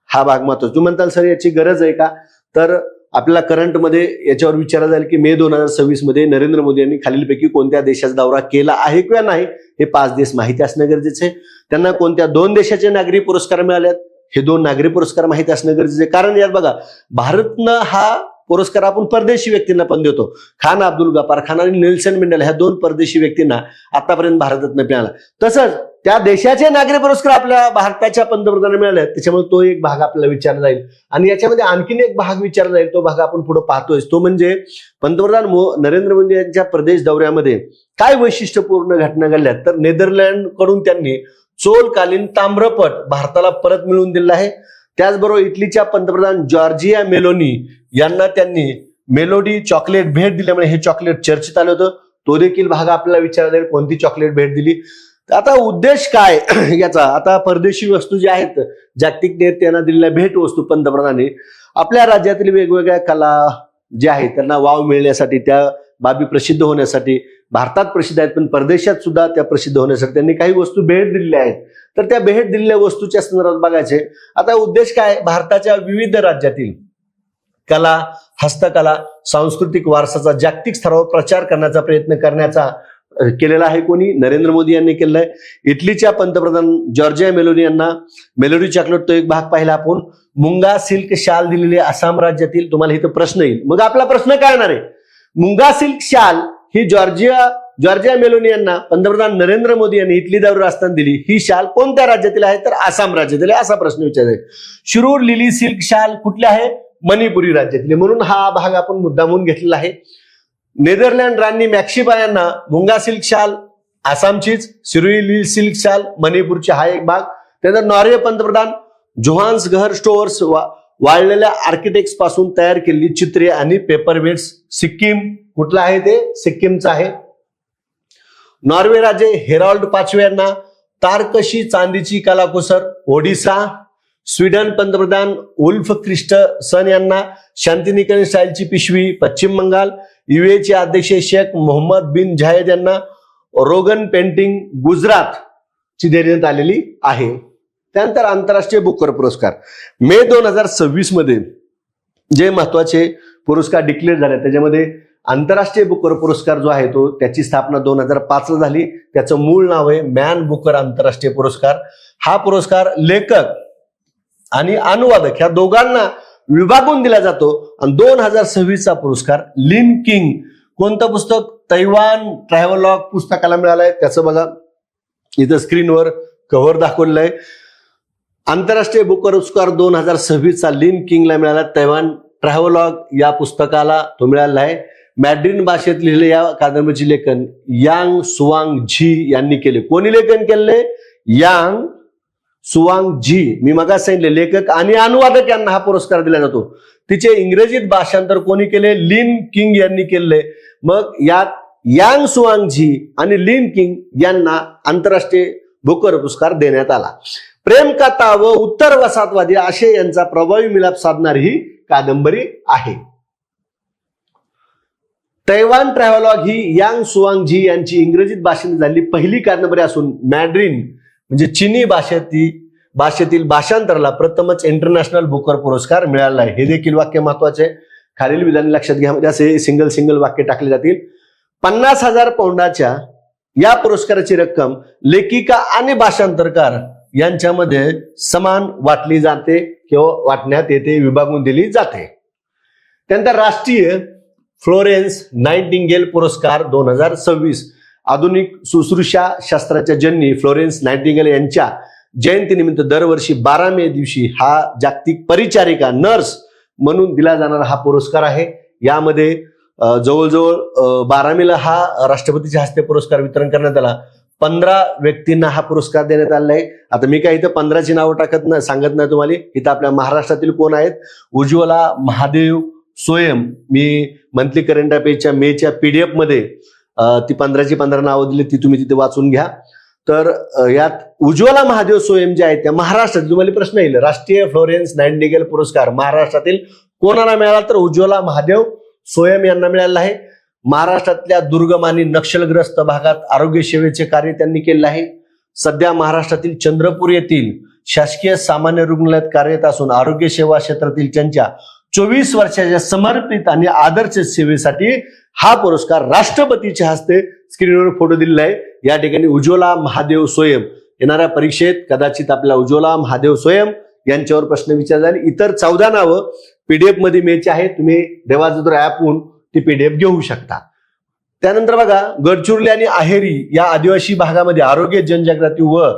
हा भाग महत्वाचा. तुम्ही म्हणताल सर याची गरज आहे का? तर आपल्याला करंटमध्ये याच्यावर विचारलं जाईल की मे 2026 मध्ये नरेंद्र मोदी यांनी खालीलपैकी कोणत्या देशाचा दौरा केला आहे किंवा नाही, हे 5 देश माहिती असणं गरजेचं आहे. त्यांना कोणत्या 2 देशाचे नागरी पुरस्कार मिळालेत, हे 2 नागरी पुरस्कार माहिती असणं गरजेचं आहे. कारण यात बघा, भारतनं हा पुरस्कार आपण परदेशी व्यक्तींना पण देतो. खान अब्दुल गफार खान आणि नेल्सन मंडेला ह्या 2 परदेशी व्यक्तींना आतापर्यंत भारतातनं मिळाला. तसंच त्या देशाचे नागरी पुरस्कार आपल्या भारताच्या पंतप्रधानांना मिळाले, त्याच्यामुळे तो एक भाग आपल्याला विचारला जाईल. आणि याच्यामध्ये आणखीन एक भाग विचारला जाईल, तो भाग आपण पुढे पाहतोय. तो म्हणजे पंतप्रधान नरेंद्र मोदी यांच्या प्रदेश दौऱ्यामध्ये काय वैशिष्ट्यपूर्ण घटना घडल्या. तर नेदरलँड कडून त्यांनी चोलकालीन ताम्रपट भारताला परत मिळवून दिला आहे. त्याचबरोबर इटलीच्या पंतप्रधान जॉर्जिया मेलोनी यांना त्यांनी मेलोडी चॉकलेट भेट दिल्यामुळे हे चॉकलेट चर्चेत आलं होतं. तो देखील भाग आपल्याला विचारला जाईल, कोणती चॉकलेट भेट दिली. आता उद्देश काय याचा, आता परदेशी वस्तू ज्या आहेत, जागतिक नेत्यांना दिलेल्या भेट वस्तू पंतप्रधानांनी आपल्या राज्यातील वेगवेगळ्या कला ज्या आहेत त्यांना वाव मिळण्यासाठी, त्या बाबी प्रसिद्ध होण्यासाठी, भारतात प्रसिद्ध आहेत पण परदेशात सुद्धा त्या प्रसिद्ध होण्यासाठी त्यांनी काही वस्तू भेट दिलेल्या आहेत. तर त्या भेट दिलेल्या वस्तूच्या संदर्भात बघायचे. आता उद्देश काय, भारताच्या विविध राज्यातील कला, हस्तकला, सांस्कृतिक वारसाचा जागतिक स्तरावर प्रचार करण्याचा प्रयत्न केलेला आहे. कोणी? नरेंद्र मोदी यांनी केलेला आहे. इटलीच्या पंतप्रधान जॉर्जिया मेलोनी यांना मेलोडी चॉकलेट तो एक भाग पाहिला आपण. मुंगा सिल्क शाल दिलेली आसाम राज्यातील. तुम्हाला इथं प्रश्न येईल, मग आपला प्रश्न काय येणार आहे? मुंगा सिल्क शाल ही जॉर्जिया मेलोनी यांना पंतप्रधान नरेंद्र मोदी यांनी इटली दौऱ्यावर असताना दिली. ही शाल कोणत्या राज्यातील आहे? तर आसाम राज्यातील आहे, असा प्रश्न विचारायचा. शिरूर लिली सिल्क शाल कुठल्या आहे? मणिपुरी राज्यातील. म्हणून हा भाग आपण मुद्दामून घेतलेला आहे. नेदरलँड राणी मॅक्सिबा यांना मुंगा सिल्क शाल आसामचीच, शिरूर लिली सिल्क शाल मणिपूरची, हा एक भाग. त्यानंतर नॉर्वे पंतप्रधान जोहान्स घर स्टोअर्स वाळलेल्या आर्किटेक्ट्स पासून तयार केलेली चित्रे आणि पेपरवेट्स, सिक्कीम. कुठला आहे ते? सिक्कीमचं आहे. नॉर्वे राजे हेरॉल्ड 5 यांना तारकशी चांदीची कलाकुसर, ओडिसा. स्वीडन पंतप्रधान उल्फ क्रिस्टसन यांना शांतिनिकेतन स्टाईलची पिशवी, पश्चिम बंगाल. चे अध्यक्ष शेख मोहम्मद बिन झायेद यांना रोगन पेंटिंग गुजरात ची देण्यात आलेली आहे. त्यानंतर आंतरराष्ट्रीय बुकर पुरस्कार मे 2026 मध्ये जे महत्वाचे पुरस्कार डिक्लेअर झाले त्याच्यामध्ये आंतरराष्ट्रीय बुकर पुरस्कार जो आहे तो त्याची स्थापना 2005 ला झाली. त्याचं मूळ नाव आहे मॅन बुकर आंतरराष्ट्रीय पुरस्कार. हा पुरस्कार लेखक आणि अनुवादक ह्या दोघांना विभागून दिला जातो. आणि 2026चा पुरस्कार लिन किंग, कोणतं पुस्तक? तैवान ट्रॅव्हलॉग पुस्तकाला मिळालंय. त्याचं बघा इथं स्क्रीनवर कव्हर दाखवलेलं आहे. आंतरराष्ट्रीय बुकर पुरस्कार 2026चा लिन किंगला मिळाला. तैवान ट्रॅव्हलॉग या पुस्तकाला तो मिळाला आहे. मॅड्रिन भाषेत लिहिले या कादंबरीचे लेखन यांग सुवांग झी यांनी केले. कोणी लेखन केले? यांग सुवांग झी, मी मगाच सांगितले लेखक आणि अनुवादक यांना हा पुरस्कार दिला जातो. तिचे इंग्रजीत भाषांतर कोणी केले? लिन किंग यांनी केले. मग यात यांग सुवांग झी आणि लिन किंग यांना आंतरराष्ट्रीय बुकर पुरस्कार देण्यात आला. प्रेमकथा व उत्तर वसाहतवादी असे यांचा प्रभावी मिलाप साधणारी ही कादंबरी आहे. तैवान ट्रॅव्हलॉग ही यांग सुवांग झी यांची इंग्रजीत भाषांतर झालेली पहिली कादंबरी असून मॅड्रिन म्हणजे चिनी भाषेतील भाषांतराला प्रथमच इंटरनॅशनल बुकर पुरस्कार मिळाला आहे. हे देखील वाक्य महत्वाचे. खालील विधान लक्षात घ्या, म्हणजे असे सिंगल वाक्य टाकले जातील. 50,000 पौंडाच्या या पुरस्काराची रक्कम लेखिका आणि भाषांतरकार यांच्यामध्ये समान वाटली जाते किंवा वाटण्यात येते, विभागून दिली जाते. त्यानंतर राष्ट्रीय फ्लोरेन्स नाइटिंगेल पुरस्कार 2026 आधुनिक शुश्रूषा शास्त्राच्या जननी फ्लोरेन्स नाइटिंगेल यांच्या जयंतीनिमित्त दरवर्षी 12 मे दिवशी हा जागतिक परिचारिका नर्स म्हणून दिला जाणारा हा पुरस्कार आहे. यामध्ये जवळजवळ 12 मेला हा राष्ट्रपतीच्या हस्ते पुरस्कार वितरण करण्यात आला. 15 व्यक्तींना हा पुरस्कार देण्यात आलेला आहे. आता मी काय इथं 15ची नावं सांगत नाही तुम्हाला. इथं आपल्या महाराष्ट्रातील कोण आहेत? उज्ज्वला महादेव सोयम. मी मंथली करंट अफेअर्सच्या मेच्या PDF मध्ये ती 15ची 15 नावं दिली, ती तुम्ही तिथे वाचून घ्या. तर यात उज्ज्वला महादेव सोयम जे आहेत त्या महाराष्ट्रात, तुम्हाला प्रश्न येईल राष्ट्रीय फ्लोरेन्स नाइटिंगेल पुरस्कार महाराष्ट्रातील कोणाला मिळाला? तर उज्ज्वला महादेव सोयम यांना मिळाला आहे. महाराष्ट्रातल्या दुर्गम आणि नक्षलग्रस्त भागात आरोग्य सेवेचे कार्य त्यांनी केले आहे. सध्या महाराष्ट्रातील चंद्रपूर येथील शासकीय सामान्य रुग्णालयात कार्यरत असून आरोग्य सेवा क्षेत्रातील त्यांच्या 24 वर्षाच्या समर्पित आणि आदर्श सेवेसाठी हा पुरस्कार राष्ट्रपतीच्या हस्ते स्क्रीनवर फोटो दिलेला आहे. या ठिकाणी उज्ज्वला महादेव सोयम. येणाऱ्या परीक्षेत कदाचित आपल्याला उज्ज्वला महादेव सोयम यांच्यावर प्रश्न विचारले जाईल. इतर 14 नावं PDF मध्ये मिळायची आहेत. तुम्ही देवाजोदर ॲपहून ती PDF घेऊ शकता. त्यानंतर बघा, गडचिरोली आणि आहेरी या आदिवासी भागामध्ये आरोग्य जनजागृती व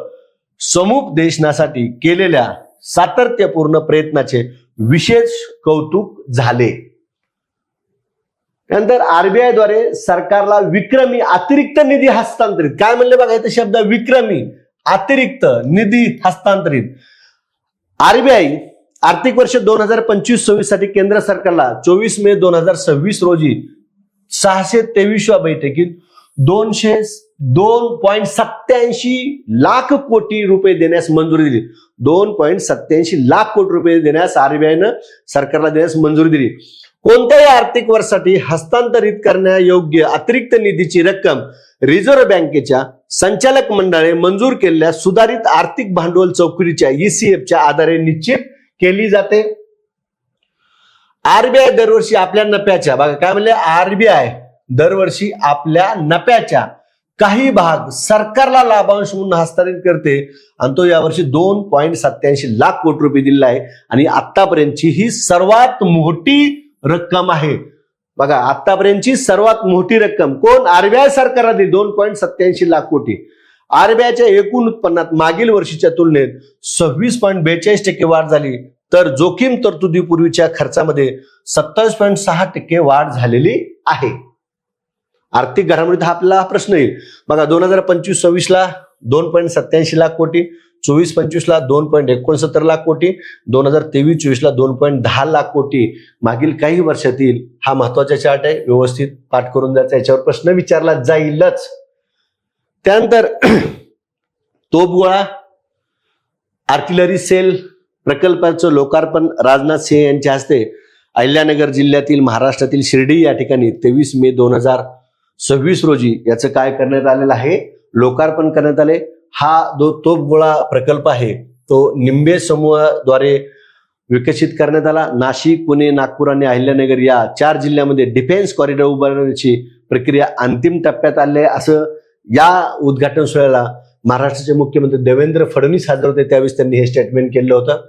समुपदेशनासाठी केलेल्या सातत्यपूर्ण प्रयत्नाचे विशेष कौतुक झाले. त्यानंतर RBI द्वारे सरकारला विक्रमी अतिरिक्त निधी हस्तांतरित. काय म्हणले बघा इथे शब्द विक्रमी अतिरिक्त निधी हस्तांतरित. RBI आर्थिक वर्ष 2025-26 साठी केंद्र सरकारला 24 मे 2026 रोजी 623व्या बैठकीत 2.87 लाख कोटी रुपये देण्यास मंजुरी दिली. 2.87 लाख कोटी रुपये देण्यास RBIनं सरकारला देण्यास मंजुरी दिली. कोणत्याही आर्थिक वर्षासाठी हस्तांतरित करण्यायोग्य अतिरिक्त निधीची रक्कम रिझर्व्ह बँकेच्या संचालक मंडळाने मंजूर केलेल्या सुधारित आर्थिक भांडवल चौकटीच्या ECFच्या आधारे निश्चित केली जाते. RBI दरवर्षी आपल्या नफ्याच्या, बघा काय म्हणले, RBI दरवर्षी आपल्या नफ्याच्या काही भाग सरकारला लाभांश म्हणून हस्तांतरित करते आणि तो यावर्षी 2.87 लाख कोटी रुपये दिलेला आहे. आणि आतापर्यंतची ही सर्वात मोठी रक्कम आहे. बघा आतापर्यंतची सर्वात मोठी रक्कम कोण? RBI सरकारला दिली 2.87 लाख कोटी. RBIच्या एकूण उत्पन्नात मागील वर्षीच्या तुलनेत 26.42% वाढ झाली, तर जोखीम तरतुदीपूर्वीच्या खर्चामध्ये 27.6% वाढ झालेली आहे. आर्थिक घडामोडीत हा आपला प्रश्न येईल. बघा 2025-26 ला 2.87 लाख कोटी, 24-25 ला 2.69 लाख कोटी, 2023-24 ला 2.10 लाख कोटी. मागील काही वर्षातील हा महत्वाचा चार्ट आहे, व्यवस्थित पाठ करून जायचा, याच्यावर प्रश्न विचारला जाईलच. त्यानंतर तोफगोळा आर्टिलरी सेल प्रकल्पाचं लोकार्पण राजनाथ सिंह यांच्या हस्ते अहिल्यानगर जिल्ह्यातील महाराष्ट्रातील शिर्डी या ठिकाणी 23 मे 2026 रोजी याचं काय करण्यात आलेलं आहे? लोकार्पण करण्यात आले. हा जो तोफगोळा प्रकल्प आहे तो निंबे समूहाद्वारे विकसित करण्यात आला. नाशिक, पुणे, नागपूर आणि अहिल्यानगर या 4 जिल्ह्यामध्ये डिफेन्स कॉरिडॉर उभारण्याची प्रक्रिया अंतिम टप्प्यात आली आहे, असं या उद्घाटन सोहळ्याला महाराष्ट्राचे मुख्यमंत्री देवेंद्र फडणवीस हजर होते, त्यावेळेस त्यांनी हे स्टेटमेंट केलं होतं.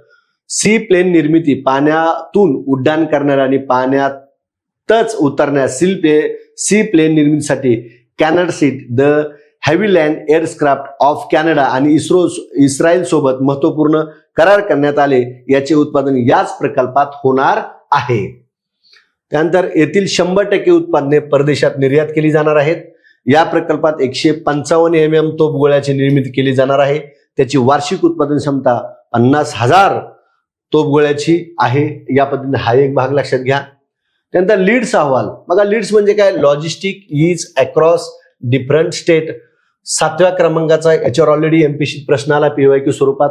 सी प्लेन निर्मिती, पाण्यातून उड्डाण करणाऱ्या आणि पाण्यातच उतरणाऱ्या सी प्लेन निर्मितीसाठी कॅनडसीट, द हेव्हीलँड एअरक्राफ्ट ऑफ कॅनडा आणि इस्रायल सोबत महत्वपूर्ण करार करण्यात आले. याचे उत्पादन याच प्रकल्पात होणार आहे. त्यानंतर येथील 100% उत्पादने परदेशात निर्यात केली जाणार आहेत. या प्रकल्पात 155 mm तोफगोळ्याची निर्मिती केली जाणार आहे. त्याची वार्षिक उत्पादन क्षमता 50,000 तोफगोळ्याची आहे. या पद्धतीने हा एक भाग लक्षात घ्या. त्यानंतर लीड्स अहवाल बघा. लीड्स म्हणजे काय? Logistic is across different state. 7व्या क्रमांकाचा याच्यावर ऑलरेडी एमपीसी प्रश्न आला PYQ स्वरूपात.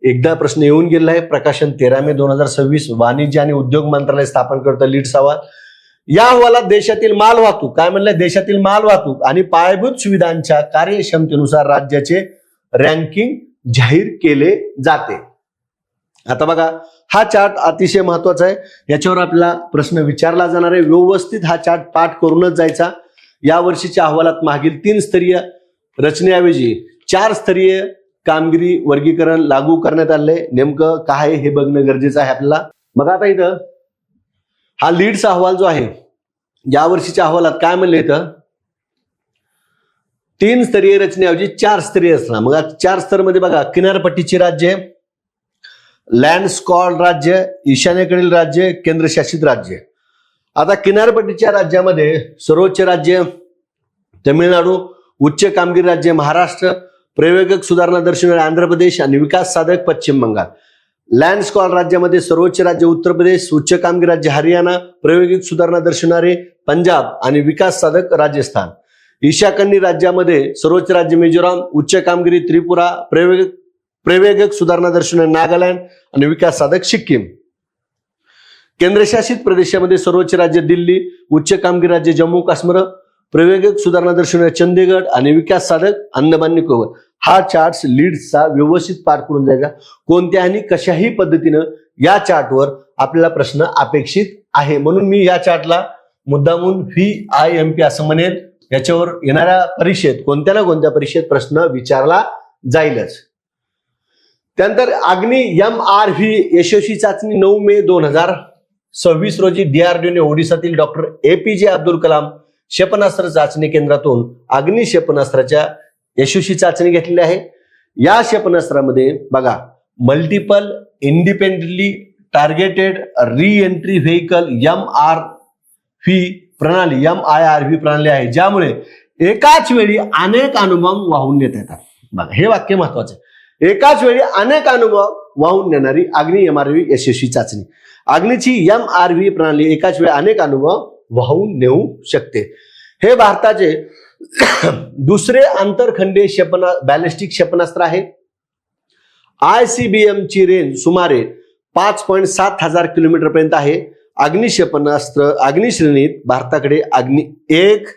एकदा प्रश्न येऊन गेला आहे. प्रकाशन 13 मे 2026. वाणिज्य आणि उद्योग मंत्रालय स्थापन करतं लीड्स अहवाल. या अहवालात देशातील माल वाहतूक काय म्हणलंय? देशातील माल वाहतूक आणि पायाभूत सुविधांच्या कार्यक्षमतेनुसार राज्याचे रँकिंग जाहीर केले जाते. आता बघा, हा चार्ट अतिशय महत्वाचा आहे. याच्यावर आपल्याला प्रश्न विचारला जाणार आहे. व्यवस्थित हा चार्ट पाठ करूनच जायचा. या वर्षीच्या अहवालात मागील 3 स्तरीय रचनेऐवजी 4 स्तरीय कामगिरी वर्गीकरण लागू करण्यात आले. नेमकं काय हे बघणं गरजेचं आहे आपल्याला. बघा आता इथं हा लीड्स अहवाल जो आहे, या वर्षीच्या अहवालात काय म्हणले इथं? 3 स्तरीय रचनेऐवजी 4 स्तरीय असणार. मग 4 स्तर मध्ये बघा, किनारपट्टीची राज्य, लँड स्कॉर्ड राज्य, ईशान्येकडील राज्य, केंद्रशासित राज्य. आता किनारपट्टीच्या राज्यामध्ये सर्वोच्च राज्य तमिळनाडू, उच्च कामगिरी राज्य महाराष्ट्र, प्रयोगक सुधारणा दर्शवणारे आंध्र प्रदेश आणि विकास साधक पश्चिम बंगाल. लँड स्कॉर्ड राज्यामध्ये सर्वोच्च राज्य उत्तर प्रदेश, उच्च कामगिरी राज्य हरियाणा, प्रयोगिक सुधारणा दर्शवणारे पंजाब आणि विकास साधक राजस्थान. ईशान्य राज्यामध्ये सर्वोच्च राज्य मिझोराम, उच्च कामगिरी त्रिपुरा, प्रयोगक सुधारणा दर्शवणारे नागालँड आणि विकास साधक सिक्कीम. केंद्रशासित प्रदेशामध्ये सर्वोच्च राज्य दिल्ली, उच्च कामगिरी राज्य जम्मू काश्मीर, प्रयोगक सुधारणा दर्शवणारे चंदीगड आणि विकास साधक अंदमान निकोबार. हा चार्ट लीड्सचा व्यवस्थित पाठ करून जायचा. कोणत्याही कशाही पद्धतीनं या चार्टवर आपल्याला प्रश्न अपेक्षित आहे. म्हणून मी या चार्टला मुद्दामून VIMP असं म्हणेल. याच्यावर येणाऱ्या परीक्षेत कोणत्या ना कोणत्या परीक्षेत प्रश्न विचारला जाईलच. त्यानंतर अग्नी MRV यशस्वी चाचणी 9 मे 2026 रोजी DRDOने ओडिसातील डॉक्टर APJ अब्दुल कलाम क्षेपणास्त्र चाचणी केंद्रातून अग्नी क्षेपणास्त्राच्या यशस्वी चाचणी घेतलेली आहे. या क्षेपणास्त्रामध्ये बघा, multiple independently targeted re-entry vehicle MRV प्रणाली आहे, ज्यामुळे एकाच वेळी अनेक अणुबॉम्ब वाहून नेता येतात. बघा, हे वाक्य महत्वाचं आहे. एकाच वेळी अनेक अणुबॉम्ब वाहून नेणारी अग्नी MRV यशस्वी चाचणी. अग्नीची MRV प्रणाली एकाच वेळी अनेक अणुबॉम्ब वाहून नेऊ शकते. हे भारताचे दुसरे आंतरखंडीय बॅलिस्टिक क्षेपणास्त्र आहे. ICBM ची रेंज सुमारे 5.7 हजार किलोमीटर पर्यंत आहे. अग्नी क्षेपणास्त्र अग्नी श्रेणीत भारताकडे अग्नी 1,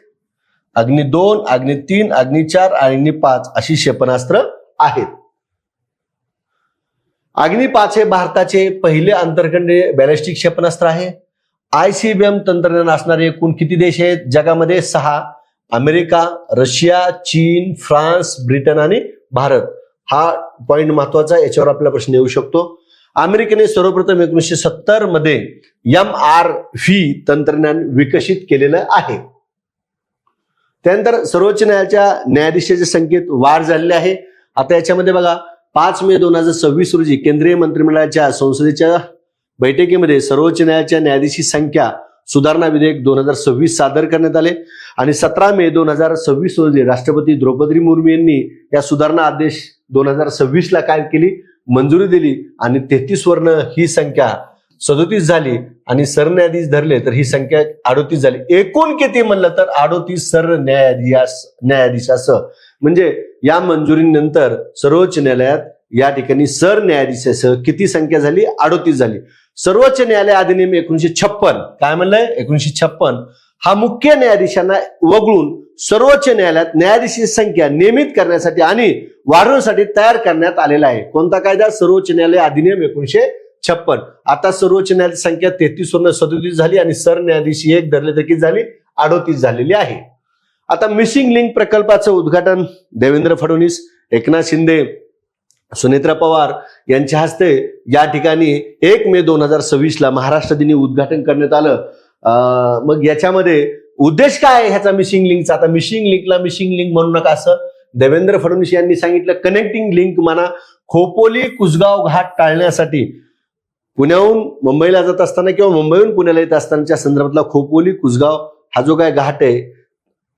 अग्नी 2, अग्नी 3, अग्नी 4, अग्नी 5 अशी क्षेपणास्त्र आहेत. अग्नी 5 हे भारताचे पहिले आंतरखंडीय बॅलिस्टिक क्षेपणास्त्र आहे. ICBM तंत्रज्ञान असणारे एकूण किती देश आहेत जगामध्ये? 6. अमेरिका, रशिया, चीन, फ्रान्स, ब्रिटन आणि भारत. हा पॉइंट महत्वाचा आहे. याच्यावर आपला प्रश्न येऊ शकतो. अमेरिकेने सर्वप्रथम 1970 मध्ये MRV तंत्रज्ञान विकसित केलेलं आहे. त्यानंतर सर्वोच्च न्यायालयाच्या न्यायाधीशाच्या संख्येत वाढ झालेली आहे. आता याच्यामध्ये बघा, 5 मे 2026 रोजी केंद्रीय मंत्रिमंडळाच्या संसदेच्या बैठकीमध्ये सर्वोच्च न्यायालयाच्या न्यायाधीशी संख्या सुधारणा विधेयक 2026 सादर करण्यात आले आणि 17 मे 2026 रोजी राष्ट्रपती द्रौपदी मुर्मू यांनी या सुधारणा आदेश 2026 ला काय केली? मंजुरी दिली आणि 33 वर्ण ही संख्या 37 झाली आणि सरन्यायाधीश धरले तर ही संख्या 38 झाली. एकूण किती म्हणलं तर 38 सरन्यायाधीशासह. म्हणजे या मंजुरीनंतर सर्वोच्च न्यायालयात या ठिकाणी सरन्यायाधीशासह किती संख्या झाली? 38 झाली. सर्वोच्च न्यायालय अधिनियम 1956 काय म्हणलंय? 1956 हा मुख्य न्यायाधीशांना वगळून सर्वोच्च न्यायालयात न्यायाधीशांची संख्या नियमित करण्यासाठी आणि वाढवण्यासाठी तयार करण्यात आलेला आहे. कोणता कायदा? सर्वोच्च न्यायालय अधिनियम 1956. आता सर्वोच्च न्यायालयाची संख्या 33 वरून 37 झाली आणि सरन्यायाधीश 1 धरले तर किती झाली? 38 झालेली आहे. आता मिसिंग लिंक प्रकल्पाचं उद्घाटन देवेंद्र फडणवीस, एकनाथ शिंदे, सुनेत्रा पवार यांच्या हस्ते या ठिकाणी 1 मे 2026 ला महाराष्ट्र दिनी उद्घाटन करण्यात आलं. मग याच्यामध्ये उद्देश काय आहे ह्याचा मिसिंग लिंकचा? आता मिसिंग लिंकला मिसिंग लिंक म्हणू नका असं देवेंद्र फडणवीस यांनी सांगितलं. कनेक्टिंग लिंक म्हणा. खोपोली कुसगाव घाट टाळण्यासाठी पुण्याहून मुंबईला जात असताना किंवा मुंबईहून पुण्याला येत असतानाच्या संदर्भातला खोपोली कुसगाव हा जो काय घाट आहे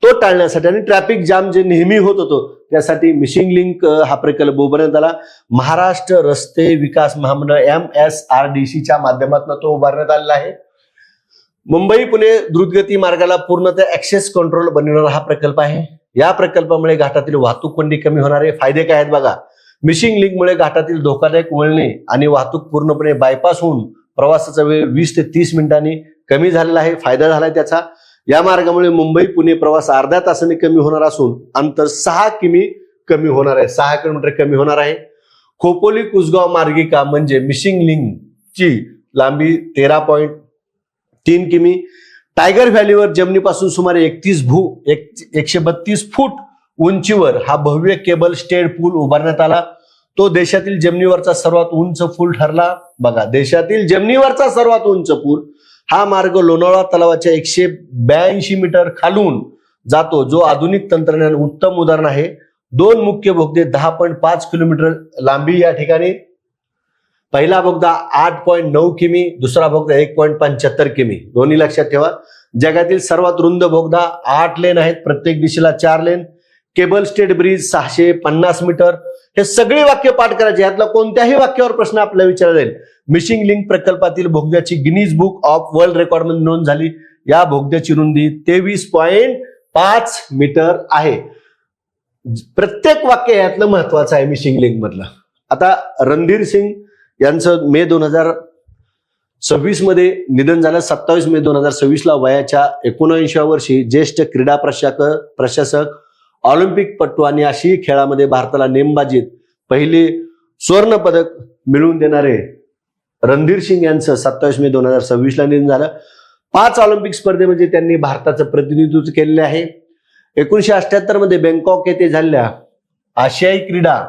तो टाळण्यासाठी आणि ट्रॅफिक जाम जे नेहमी होत होतो त्यासाठी मिसिंग लिंक हा प्रकल्प उभारण्यात आला. महाराष्ट्र रस्ते विकास महामंडळ MSRDCच्या माध्यमातून तो उभारण्यात आलेला आहे. मुंबई पुणे द्रुतगती मार्गाला पूर्णतः ऍक्सेस कंट्रोल बनविणारा हा प्रकल्प आहे. या प्रकल्पामुळे घाटातील वाहतूक कोंडी कमी होणारे फायदे काय आहेत बघा. मिसिंग लिंकमुळे घाटातील धोकादायक वळणे आणि वाहतूक पूर्णपणे बायपास होऊन प्रवासाचा वेळ 20 ते 30 मिनिटांनी कमी झालेला आहे. फायदा झालाय त्याचा. या मार्गामुळे मुंबई पुणे प्रवास अर्ध्या तासाने कमी होणार असून अंतर 6 किमी कमी होणार आहे. 6 किलोमीटर कमी होणार आहे. खोपोली कुसगाव मार्गिका म्हणजे मिसिंग लिंकची लांबी 13.3 किमी. टायगर व्हॅलीवर जमिनीपासून सुमारे 132 फूट उंचीवर हा भव्य केबल स्टेड पूल उभारण्यात आला. तो देशातील जमिनीवरचा सर्वात उंच पूल ठरला. बघा, देशातील जमिनीवरचा सर्वात उंच पूल. हा मार्ग लोणावळा तलावाच्या 182 मीटर खालून जातो, जो आधुनिक तंत्रज्ञान उत्तम उदाहरण आहे. 2 मुख्य बोगदे 10.5 किलोमीटर लांबी या ठिकाणी. पहिला बोगदा 8.9 किमी, दुसरा बोगदा 1.75 किमी. दोन्ही लक्षात ठेवा. जगातील सर्वात रुंद बोगदा 8 लेन आहेत, प्रत्येक दिशेला 4 lane. Cable stayed bridge 650 metre. हे सगळी वाक्य पाठ करायचे. यातला कोणत्याही वाक्यावर प्रश्न आपल्याला विचारला जाईल. मिसिंग लिंक प्रकल्पातील बोगद्याची Guinness book of world record मध्ये नोंद झाली. या बोगद्याची रुंदी 23.5 मीटर आहे. प्रत्येक वाक्य यातलं महत्वाचं आहे मिसिंग लिंक मधलं. आता रणधीर सिंग यांचं मे 2026 मध्ये निधन झालं. 27 मे 2026 ला वयाच्या 79व्या वर्षी ज्येष्ठ क्रीडा प्रशासक, ऑलिम्पिक पटू आणि आशियाई खेळामध्ये भारताला नेमबाजीत पहिले सुवर्ण पदक मिळवून देणारे रणधीर सिंग यांचं 27 मे 2026 ला निधन झालं. 5 ऑलिम्पिक स्पर्धेमध्ये त्यांनी भारताचं प्रतिनिधित्व केलेले आहे. 1978 मध्ये बँकॉक येथे झालेल्या आशियाई क्रीडा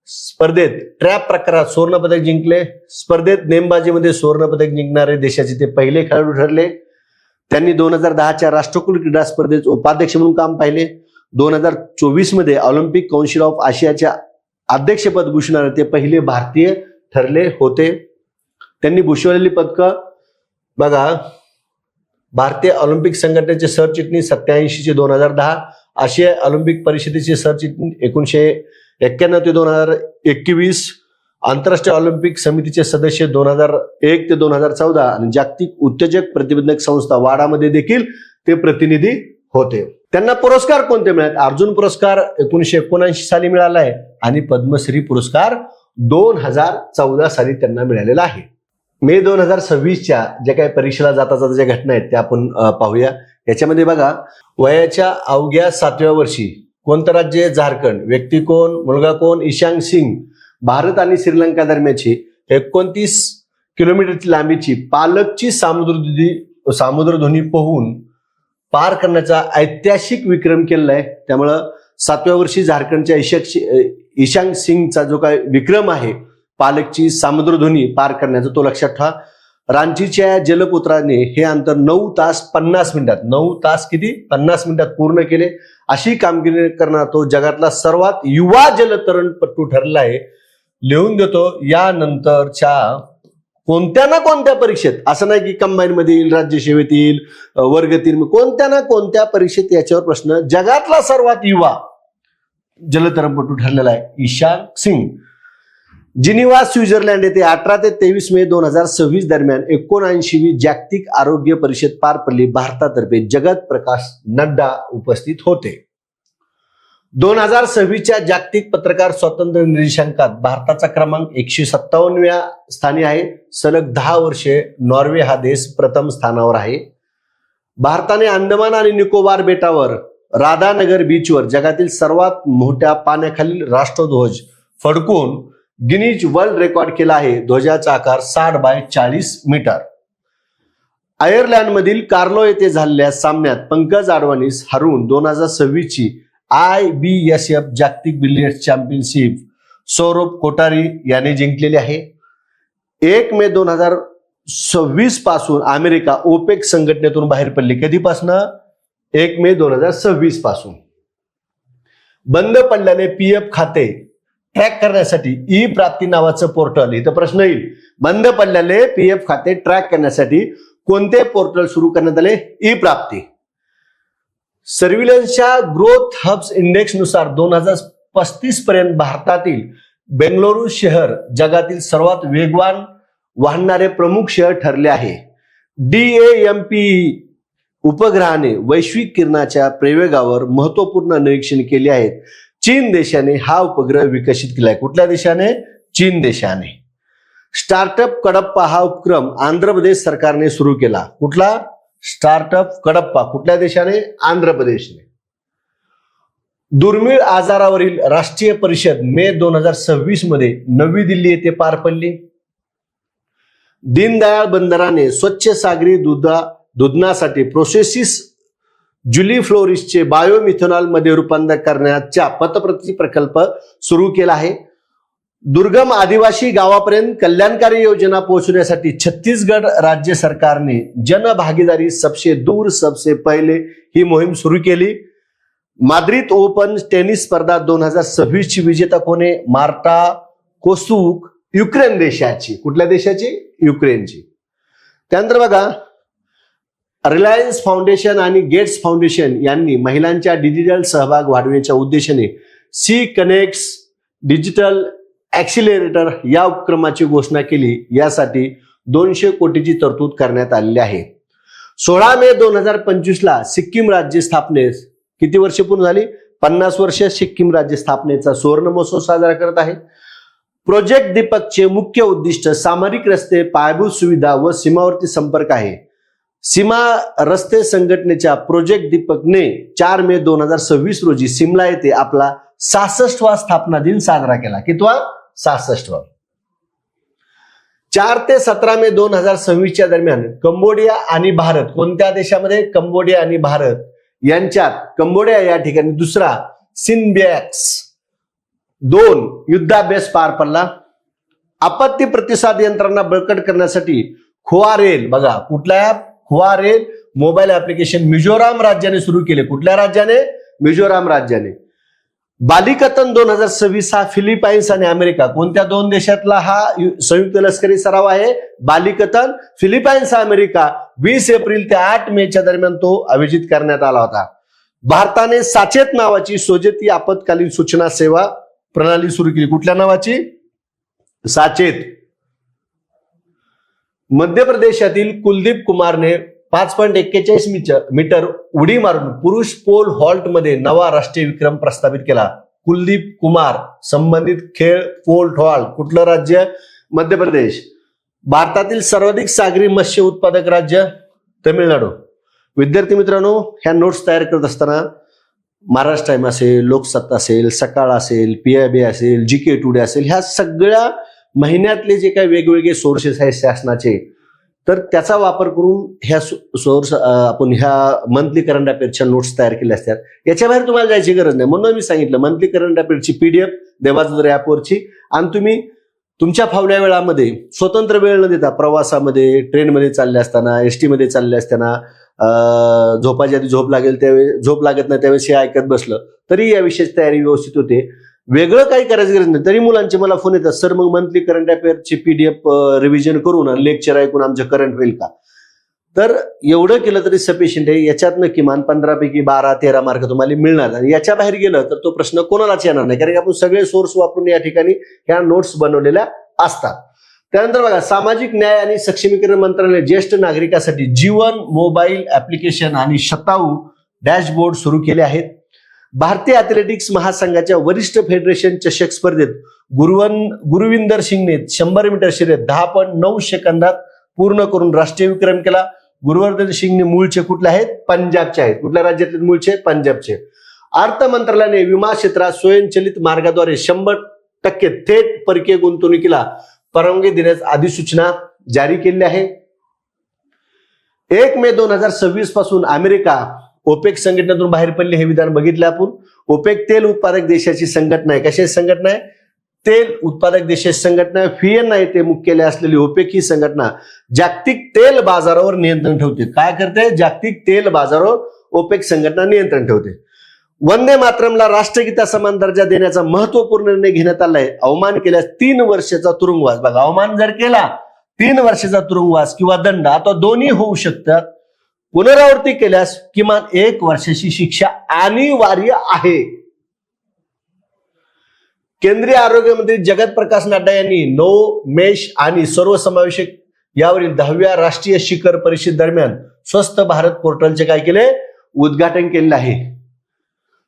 स्पर्धेत ट्रॅप प्रकारात सुवर्ण पदक जिंकले. स्पर्धेत नेमबाजीमध्ये सुवर्ण पदक जिंकणारे देशाचे ते पहिले खेळाडू ठरले. त्यांनी 2010च्या राष्ट्रकुल क्रीडा स्पर्धेत उपाध्यक्ष म्हणून काम पाहिले. 2024 मध्ये ऑलिम्पिक काउन्सिल ऑफ आशियाच्या अध्यक्षपद भूषणारे ते पहिले भारतीय ठरले होते. त्यांनी भूषवलेली पदकं बघा. भारतीय ऑलिम्पिक संघटनेचे सरचिटणीस 87 ते 2010, आशिया ऑलिम्पिक परिषदेचे सरचिटणीस 1991 ते 2021, आंतरराष्ट्रीय ऑलिम्पिक समितीचे सदस्य 2001 ते 2014 आणि जागतिक उत्तेजक प्रतिबंधक संस्था वाडामध्ये देखील ते प्रतिनिधी होते. त्यांना पुरस्कार कोणते मिळाले? अर्जुन पुरस्कार 1979 साली मिळाला आहे आणि पद्मश्री पुरस्कार 2014 साली त्यांना मिळालेला आहे. मे 2026च्या ज्या काही परीक्षेला जाता जाता ज्या घटना आहेत त्या आपण पाहूया. याच्यामध्ये बघा, वयाच्या अवघ्या 7व्या वर्षी कोणतं राज्य आहे? झारखंड. व्यक्ती कोण? मुलगा कोण? ईशांग सिंग. भारत आणि श्रीलंका दरम्यानची 29 किलोमीटरची लांबीची पालकची सामुद्रधुनी पोहून पार करण्याचा ऐतिहासिक विक्रम केलेला आहे. त्यामुळं 7व्या वर्षी झारखंडच्या ईशांग सिंगचा जो काय विक्रम आहे पालकची सामुद्रधुनी पार करण्याचा, तो लक्षात ठेवा. रांचीच्या जलपुत्राने हे अंतर 9 तास 50 मिनिटात 9 तास किती 50 मिनिटात पूर्ण केले. अशी कामगिरी करणारा तो जगातला सर्वात युवा जलतरणपटू ठरला आहे. लिहून देतो, यानंतरच्या कोणत्या ना कोणत्या परीक्षेत, असं नाही की कंबाईन मध्ये येईल, राज्यसेवेत येईल, वर्ग 3, कोणत्या ना कोणत्या परीक्षेत याच्यावर प्रश्न. जगातला सर्वात युवा जलतरणपटू ठरलेला आहे ईशांग सिंग. जिनिव्हा स्वित्झर्लंड येथे 18 ते 23 मे 2026 दरम्यान 79वी जागतिक आरोग्य परिषद पार पडली. भारतातर्फे जगत प्रकाश नड्डा उपस्थित होते. 2026च्या जागतिक पत्रकार स्वातंत्र्य निर्देशांकात भारताचा क्रमांक 157व्या स्थानी आहे. सलग 10 वर्षे नॉर्वे हा देश प्रथम स्थानावर आहे. भारताने अंदमान आणि निकोबार बेटावर राधानगर बीचवर जगातील सर्वात मोठ्या पाण्याखालील राष्ट्रध्वज फडकून गिनीज वर्ल्ड रेकॉर्ड केला आहे. ध्वजाचा आकार 60 बाय 40 मीटर. आयर्लंडमधील कार्लो येथे झालेल्या सामन्यात पंकज आडवाणीस हरवून 2026ची IBSF जागतिक बिलियर्ड्स चॅम्पियनशिप सौरभ कोठारी याने जिंकलेली आहे. 1 मे 2026 पासून अमेरिका ओपेक संघटनेतून बाहेर पडली. कधीपासून? 1 मे 2026 पासून. बंद पडल्याने PF खाते ट्रॅक करण्यासाठी ई प्राप्ती नावाचं पोर्टल, इथं प्रश्न येईल. बंद पडलेले PF खाते ट्रॅक करण्यासाठी कोणते पोर्टल सुरू करण्यात आले? ई प्राप्ती. सर्व्हिलन्सच्या ग्रोथ हब्स इंडेक्स नुसार 2035 पर्यंत भारतातील बेंगळुरू शहर जगातील सर्वात वेगवान वाहणारे प्रमुख शहर ठरले आहे. DAMPE उपग्रहाने वैश्विक किरणाच्या प्रवेगावर महत्वपूर्ण निरीक्षण केले आहेत. चीन देशाने हा उपग्रह विकसित केलाय. कुठल्या देशाने? चीन देशाने. स्टार्टअप कडप्पा हा उपक्रम आंध्र प्रदेश सरकारने सुरू केला. कुठला? स्टार्टअप कडप्पा. कुठल्या देशाने? आंध्र प्रदेशने. दुर्मिळ आजारावरील राष्ट्रीय परिषद मे 2026 मध्ये नवी दिल्ली येथे पार पडली. दीनदयाळ बंदराने स्वच्छ सागरी दुधनासाठी प्रोसेसिस जुली फ्लोरिसचे बायोमिथेनॉल मध्ये रूपांतर करण्याचा पतप्रती प्रकल्प सुरू केला आहे. दुर्गम आदिवासी गावापर्यंत कल्याणकारी योजना पोहोचवण्यासाठी छत्तीसगड राज्य सरकारने जनभागीदारी सबसे दूर सबसे पहिले ही मोहीम सुरू केली. माद्रिद ओपन टेनिस स्पर्धा 2026 ची विजेता कोणी? मार्टा कोसुक, युक्रेन देशाची. कुठल्या देशाची? युक्रेनची. त्यानंतर बघा, रिलायन्स फाउंडेशन आणि गेट्स फाउंडेशन यांनी महिलांच्या डिजिटल सहभाग वाढवण्याच्या उद्देशाने सी कनेक्ट्स डिजिटल ऍक्सिलरेटर या उपक्रमाची घोषणा केली. यासाठी 200 कोटीची तरतूद करण्यात आलेली आहे. 16 मे 2025 ला सिक्कीम राज्य स्थापनेस किती वर्ष पूर्ण झाली? 50 वर्ष सिक्कीम राज्य स्थापनेचा सुवर्ण महोत्सव साजरा करत आहे. प्रोजेक्ट दीपकचे मुख्य उद्दिष्ट सामरिक रस्ते, पायाभूत सुविधा व सीमावर्ती संपर्क आहे. सीमा रस्ते संघटनेच्या प्रोजेक्ट दीपकने 4 मे 2026 रोजी सिमला येथे आपला 66वा स्थापना दिन साजरा केला. कितवा? 66वा. 4 ते 17 मे 2026 च्या दरम्यान कंबोडिया आणि भारत, कोणत्या देशामध्ये? कंबोडिया आणि भारत यांच्यात कंबोडिया या ठिकाणी दुसरा सिनबॅक्स 2 युद्धाभ्यास पार पडला. आपत्ती प्रतिसाद यंत्रणा बळकट करण्यासाठी खोआ रेल, बघा कुठल्या? खोआ रेल मोबाईल ऍप्लिकेशन मिझोराम राज्याने सुरू केले. कुठल्या राज्याने? मिझोराम राज्याने. बालिकतन 2026 हा फिलिपाईन्स आणि अमेरिका, कोणत्या 2 देशातला हा संयुक्त लष्करी सराव आहे? बालिकतन. Philippines, America. 20 एप्रिल ते 8 मे च्या दरम्यान तो आयोजित करण्यात आला होता. भारताने साचेत नावाची सोजेती आपत्कालीन सूचना सेवा प्रणाली सुरू केली. कुठल्या नावाची? साचेत. मध्य प्रदेशातील कुलदीप कुमारने 5.41 मीटर उडी मारून पुरुष पोल हॉल्ट मध्ये नवा राष्ट्रीय विक्रम प्रस्थापित केला. कुलदीप कुमार संबंधित खेळ पोल हॉल्ट. कुठलं राज्य? मध्य प्रदेश. भारतातील सर्वाधिक सागरी मत्स्य उत्पादक राज्य? तमिळनाडू. विद्यार्थी मित्रांनो, ह्या नोट्स तयार करत असताना महाराष्ट्र टाइम असेल, लोकसत्ता असेल, सकाळ असेल, PIB असेल, GK टुडे असेल, ह्या सगळ्या महिन्यातले जे काही वेगवेगळे सोर्सेस आहेत शासनाचे, तर त्याचा वापर करून ह्या सोर्स आपण ह्या मंथली करंट अफेअर्सच्या नोट्स तयार केल्या असतात. याच्या बाहेर तुम्हाला जायची गरज नाही. म्हणून मी सांगितलं मंथली करंट अफेअर्सची PDF देवाजोदर ऍपवरची, आणि तुम्ही तुमच्या फावल्या वेळामध्ये स्वतंत्र वेळ न देता प्रवासामध्ये, ट्रेनमध्ये चालले असताना, ST मध्ये चालले असताना, झोपाच्या आधी झोप लागेल त्यावेळी, झोप लागत नाही त्यावेळेस हे ऐकत बसलं तरी या विषयाची तयारी व्यवस्थित होते. वेगळं काही करायची गरज नाही. तरी मुलांचे मला फोन येतात, सर मग मंथली करंट अफेअर्सची PDF रिव्हिजन करून लेक्चर ऐकून आमचं करंट होईल का? तर एवढं केलं तरी सफिशियंट आहे. याच्यातनं किमान 15 पैकी 12-13 मार्क तुम्हाला मिळणार. आणि याच्या बाहेर गेलं तर तो प्रश्न कोणालाच येणार नाही, कारण आपण सगळे सोर्स वापरून या ठिकाणी ह्या नोट्स बनवलेल्या असतात. त्यानंतर बघा, सामाजिक न्याय आणि सक्षमीकरण मंत्रालय ज्येष्ठ नागरिकांसाठी जीवन मोबाईल ऍप्लिकेशन आणि शताऊ डॅशबोर्ड सुरू केले आहेत. भारतीय अथलेटिक्स महासंघाच्या वरिष्ठ फेडरेशन चषक स्पर्धेत गुरविंदर सिंगने 100 मीटर शर्यत 10.9 सेकंदात पूर्ण करून राष्ट्रीय विक्रम केला. गुरविंदर सिंगने मूळचे कुठले आहेत? पंजाबचे आहेत. कुठल्या राज्यातले मूळचे? पंजाबचे. अर्थ मंत्रालयाने विमा क्षेत्रात स्वयंचलित मार्गाद्वारे 100% थेट परकीय गुंतवणुकीला परवानगी देण्यास अधिसूचना जारी केली आहे. 1 मे 2026 पासून अमेरिका ओपेक संघटनेतून बाहेर पडले. हे विधान बघितलं आपण. ओपेक तेल उत्पादक देशाची संघटना आहे. कशाची संघटना आहे? तेल उत्पादक देशाची संघटना आहे. व्हिएन्ना येथे मुख्यालय असलेली ओपेक ही संघटना जागतिक तेल बाजारावर नियंत्रण ठेवते. काय करते? जागतिक तेल बाजारावर ओपेक संघटना नियंत्रण ठेवते. वंदे मातरमला राष्ट्रगीतासमान दर्जा देण्याचा महत्वपूर्ण निर्णय घेण्यात आलाय. अवमान केल्यास 3 वर्षाचा तुरुंगवास. बघा, अवमान जर केला 3 वर्षाचा तुरुंगवास किंवा दंड, आता दोन्ही होऊ शकतात. पुनरावृत्ती केल्यास किमान 1 वर्षाची शिक्षा अनिवार्य आहे. केंद्रीय आरोग्य मंत्री जगत प्रकाश नड्डा यांनी नो मेश आणि सर्वसमावेशक यावरील 10व्या राष्ट्रीय शिखर परिषद दरम्यान स्वस्थ भारत पोर्टलचे काय केले? उद्घाटन केले आहे.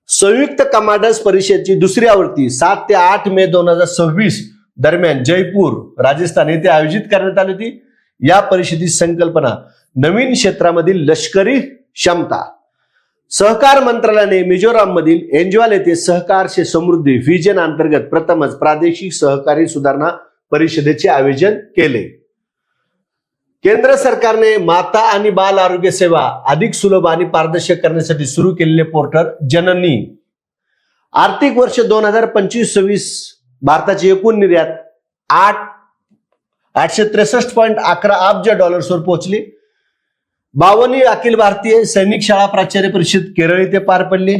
संयुक्त कमांडर्स परिषदेची दुसरी आवृत्ती 7 ते 8 मे 2026 दरम्यान जयपूर राजस्थान येथे आयोजित करण्यात आली होती. या परिषदेची संकल्पना नवीन क्षेत्रामधील लष्करी क्षमता. सहकार मंत्रालयाने मिझोराम मधील एंजवाल येथे सहकार से समृद्धी व्हिजन अंतर्गत प्रथमच प्रादेशिक सहकारी सुधारणा परिषदेचे आयोजन केले. केंद्र सरकारने माता आणि बाल आरोग्य सेवा अधिक सुलभ आणि पारदर्शक करण्यासाठी सुरू केलेले पोर्टल जननी. आर्थिक वर्ष 2025-26 भारताची एकूण निर्यात 863.11 अब्ज डॉलर्सवर पोहोचली. 52वी अखिल भारतीय सैनिक शाळा प्राचार्य परिषद केरळ येथे पार पडली.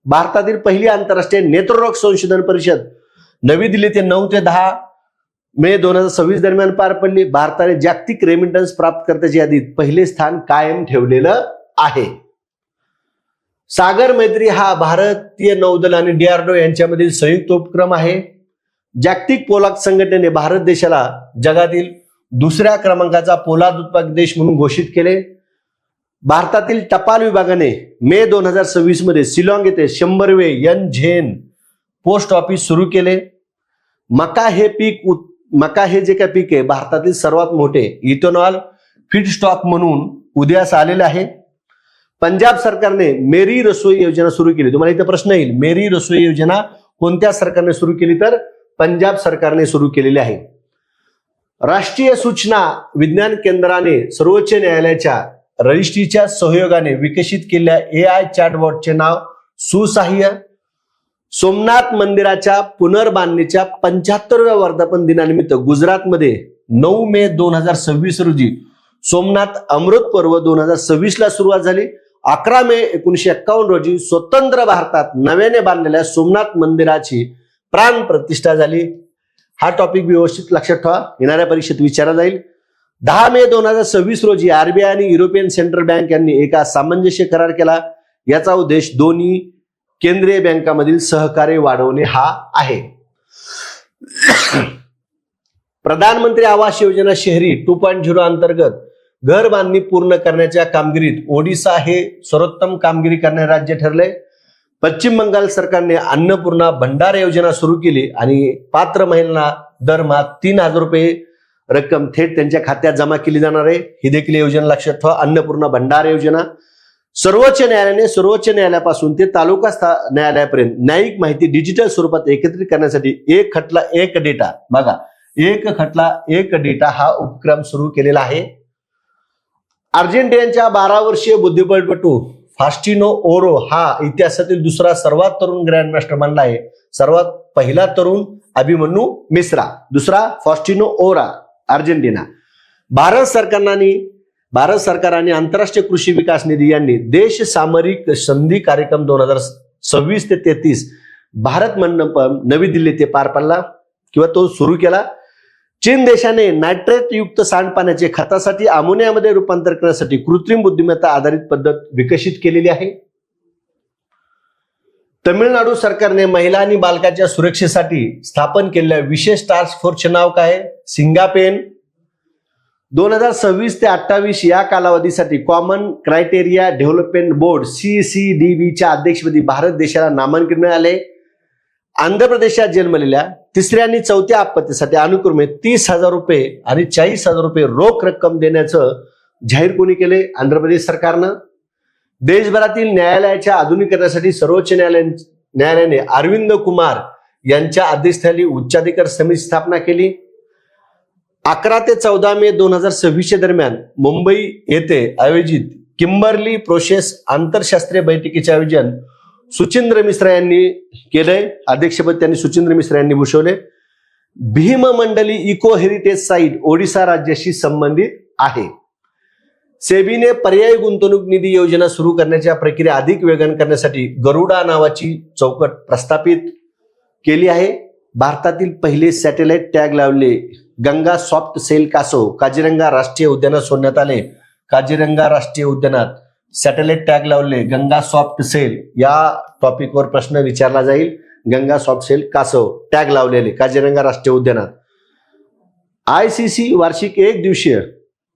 भारतातील पहिली आंतरराष्ट्रीय नेत्ररोग संशोधन परिषद नवी दिल्ली ते 9 ते 10 मे 2026 दरम्यान पार पडली. भारताने जागतिक रेमिटन्स प्राप्तकर्त्याच्या यादीत पहिले स्थान कायम ठेवलेलं आहे. सागर मैत्री हा भारतीय नौदल आणि DRDO यांच्यामधील संयुक्त उपक्रम आहे. जागतिक पोलाद संघटनेने भारत देशाला जगातील दुसऱ्या क्रमांकाचा पोलाद उत्पादक देश म्हणून घोषित केले. भारतातील टपाल विभागाने मे 2026 मध्ये शिलाँग येथे 100वे एन-झेन पोस्ट ऑफिस सुरू केले. मका हे जे काय पीक आहे भारतातील सर्वात मोठे इथेनॉल फीडस्टॉक म्हणून उदयास आलेले आहे. पंजाब सरकारने मेरी रसोई योजना सुरू केली. तुम्हाला इथे प्रश्न येईल, मेरी रसोई योजना कोणत्या सरकारने सुरू केली? तर पंजाब सरकारने सुरू केलेली आहे. राष्ट्रीय सूचना विज्ञान केंद्राने सर्वोच्च न्यायालयाच्या रजिस्ट्रीच्या सहयोगाने विकसित केलेल्या AI चॅटबॉटचे नाव सुसहाय्य. सोमनाथ मंदिराच्या पुनर्बांधणीच्या 75व्या वर्धापन दिनानिमित्त गुजरातमध्ये 9 मे 2026 रोजी सोमनाथ अमृत पर्व 2026 ला सुरुवात झाली. 11 मे 1951 रोजी स्वतंत्र भारतात नव्याने बांधलेल्या सोमनाथ मंदिराची प्राण प्रतिष्ठा झाली. हा टॉपिक व्यवस्थित लक्षात ठेवा, येणाऱ्या परीक्षेत विचारला जाईल. 10 मे 2026 रोजी RBI आणि युरोपियन सेंट्रल बँक यांनी एका सामंजस्य करार केला. याचा उद्देश दोन्ही केंद्रीय बँकांमधील सहकार्य वाढवणे हा आहे. प्रधानमंत्री आवास योजना शहरी 2.0 अंतर्गत घर बांधणी पूर्ण करण्याच्या कामगिरीत ओडिशा हे सर्वोत्तम कामगिरी करणारे राज्य ठरले. पश्चिम बंगाल सरकारने अन्नपूर्णा भंडार योजना सुरू केली आणि पात्र महिलांना दरमहा 3,000 रुपये रक्कम थेट त्यांच्या खात्यात जमा केली जाणार आहे. ही देखील योजना लक्षात ठेवा, अन्नपूर्णा भंडार योजना. सर्वोच्च न्यायालयाने सर्वोच्च न्यायालयापासून ते तालुका न्यायालयापर्यंत न्यायिक माहिती डिजिटल स्वरूपात एकत्रित करण्यासाठी एक खटला एक डेटा, बघा एक खटला एक डेटा हा उपक्रम सुरू केलेला आहे. अर्जेंटिनाच्या 12 वर्षीय बुद्धिबळपटू फास्टिनो ओरो हा इतिहासातील दुसरा सर्वात तरुण ग्रँडमास्टर बनला आहे. सर्वात पहिला तरुण अभिमन्यू मिश्रा, दुसरा फास्टिनो ओरा अर्जेंटिना. भारत सरकार आणि आंतरराष्ट्रीय कृषी विकास निधी यांनी देश सामरिक संधी कार्यक्रम 2026 ते 33 भारत मंडपम नवी दिल्ली ते पार पडला किंवा तो सुरू केला. चीन देशाने नायट्रेट युक्त सांडपाण्याचे खतासाठी अमोनियामध्ये रूपांतर करण्यासाठी कृत्रिम बुद्धिमत्ता आधारित पद्धत विकसित केलेली आहे. तमिळनाडू सरकारने महिला आणि बालकांच्या सुरक्षेसाठी स्थापन केलेल्या विशेष टास्क फोर्सचे नाव काय? सिंगापेन. 2026 ते 28 या कालावधीसाठी common criteria development board CCDB अध्यक्षपदी भारत देशाला नामांकन मिळाले. आंध्र प्रदेशात जन्मलेल्या 3ऱ्या आणि 4थ्या आपत्तीसाठी अनुक्रमे 30,000 रुपये आणि 40,000 रुपये रोख रक्कम देण्याचं जाहीर कोणी केले? आंध्र प्रदेश सरकारनं. देशभरातील न्यायालयाच्या आधुनिकीकरणासाठी सर्वोच्च न्यायालयाने अरविंद कुमार यांच्या अध्यक्षतेखाली उच्चाधिकार समिती स्थापना केली. 11 ते 14 मे 2026 दरम्यान मुंबई येथे आयोजित किंबर्ली प्रोसेस आंतरशास्त्रीय बैठकीचे आयोजन सुचिंद्र मिश्रा यांनी केलंय. अध्यक्षपद त्यांनी सुचिंद्र मिश्रा यांनी भूषवले. भीममंडली इको हेरिटेज साईट ओडिशा राज्याशी संबंधित आहे. सेबीने पर्यायी गुंतवणूक निधी योजना सुरू करण्याच्या प्रक्रिया अधिक वेगवान करण्यासाठी गरुडा नावाची चौकट प्रस्थापित केली आहे. भारतातील पहिले सॅटेलाइट टॅग लावले गंगा सॉफ्ट सेल कासव काझीरंगा राष्ट्रीय उद्यानात सोडण्यात आले. काझीरंगा राष्ट्रीय उद्यानात सॅटेलाइट टॅग लावले गंगा सॉफ्ट सेल या टॉपिकवर प्रश्न विचारला जाईल. गंगा सॉफ्ट सेल कासव टॅग लावलेले काझीरंगा राष्ट्रीय उद्यानात. ICC वार्षिक एक दिवसीय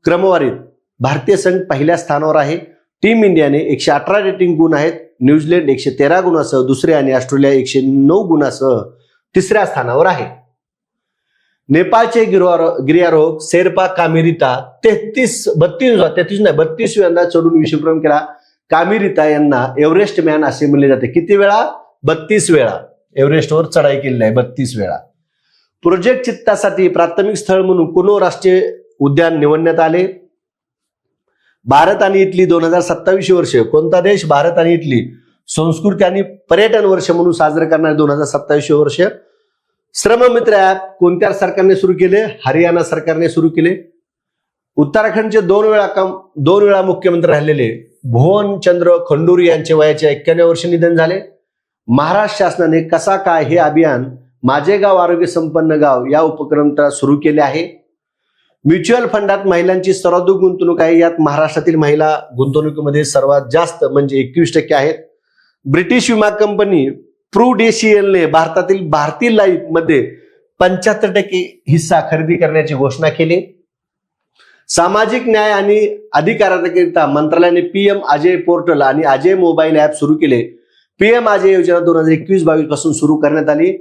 क्रमवारीत भारतीय संघ पहिल्या स्थानावर आहे. टीम इंडियाने 118 रेटिंग गुण आहेत. न्यूझीलंड 113 गुणासह दुसरे आणि ऑस्ट्रेलिया 109 गुणासह तिसऱ्या स्थानावर आहे. नेपाळचे गिर्यारोहक शेर्पा कामिरिता 32व्यांदा चढून विश्वविक्रम केला. कामिरिता यांना एव्हरेस्ट मॅन असे म्हणले जाते. किती वेळा? 32 वेळा एव्हरेस्टवर चढाई केलेली आहे. 32 वेळा. प्रोजेक्ट चित्तासाठी प्राथमिक स्थळ म्हणून कुनो राष्ट्रीय उद्यान निवडण्यात आले. भारत आणि इटली 2027 वर्ष. कोणता देश? भारत आणि इटली संस्कृती आणि पर्यटन वर्ष म्हणून साजरे करणारे 2027 वर्ष. श्रममित्र ऍप कोणत्या सरकारने सुरू केले? हरियाणा सरकारने सुरू केले. उत्तराखंडचे दोन वेळा मुख्यमंत्री राहिलेले भुवन चंद्र खंडूरी यांचे वयाचे 91 वर्ष निधन झाले. महाराष्ट्र शासनाने कसा काय हे अभियान माझे गाव आरोग्य संपन्न गाव या उपक्रम सुरू केले आहे. म्युच्युअल फंडात महिलांची सर्वाधिक गुंतवणूक आहे. यात महाराष्ट्रातील महिला गुंतवणुकीमध्ये सर्वात जास्त म्हणजे 21% आहेत. ब्रिटिश विमा कंपनी प्रुडेशियलने भारतातील भारतीय लाईफ मध्ये 75% हिस्सा खरेदी करण्याची घोषणा केली. सामाजिक न्याय आणि अधिकारांकरिता मंत्रालयाने PM अजय पोर्टल आणि अजय मोबाईल ऍप सुरू केले. PM अजय योजना 2021-22 पासून सुरू करण्यात आली.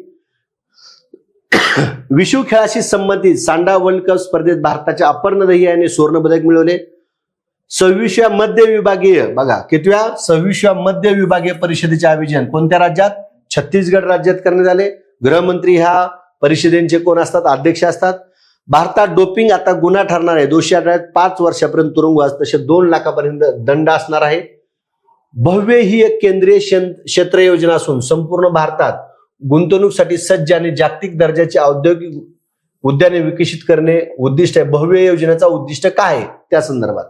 विश्व खेळाशी संबंधित सांडा वर्ल्ड कप स्पर्धेत भारताच्या अपर्णा दहिया याने सुवर्ण पदक मिळवले. 26व्या मध्य विभागीय बघा कितव्या 26व्या मध्य विभागीय परिषदेचे आयोजन कोणत्या राज्यात? छत्तीसगड राज्यात करण्यात आले. गृहमंत्री ह्या परिषदेचे कोण असतात? अध्यक्ष असतात. भारतात डोपिंग आता गुन्हा ठरणार आहे. दोषी आढळल्यास 5 वर्षापर्यंत तुरुंगवास तसे 2 लाखापर्यंत दंड असणार आहे. भव्य ही एक केंद्रीय क्षेत्र योजना असून संपूर्ण भारतात गुंतवणुकीसाठी सज्ज आणि जागतिक दर्जाची औद्योगिक उद्याने विकसित करणे उद्दिष्ट आहे. भव्य योजनेचा उद्दिष्ट काय आहे? त्या संदर्भात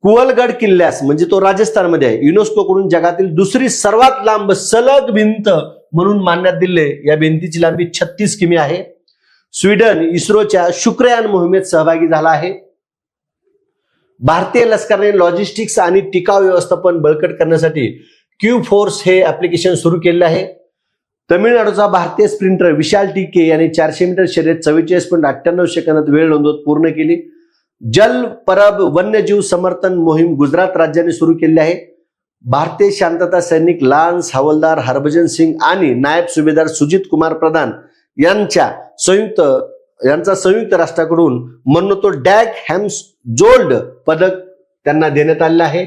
कुवलगड किल्ल्यास म्हणजे तो राजस्थानमध्ये आहे. युनेस्को कडून जगातील दुसरी सर्वात लांब सलग भिंत म्हणून मानण्यात दिले. या भिंतीची लांबी 36 किमी आहे. स्वीडन इस्रोच्या शुक्रयान मोहिमेत सहभागी झाला आहे. भारतीय लष्कराने लॉजिस्टिक्स आणि टिकाऊ व्यवस्थापन बळकट करण्यासाठी Q-फोर्स हे ऍप्लिकेशन सुरू केले आहे. तमिळनाडूचा भारतीय स्प्रिंटर विशाल टीके याने 400 मीटर शर्यत 44.98 सेकंदात वेळ नोंदवत पूर्ण केली. जल परब वन्यजीव समर्थन मोहीम गुजरात राज्याने सुरू केली आहे. भारतीय शांतता सैनिक लान्स हवालदार हरभजन सिंग आणि नायब सुभेदार सुजित कुमार प्रधान यांचा संयुक्त राष्ट्राकडून मनोतो डॅग हॅम्सजोल्ड पदक त्यांना देण्यात आले आहे.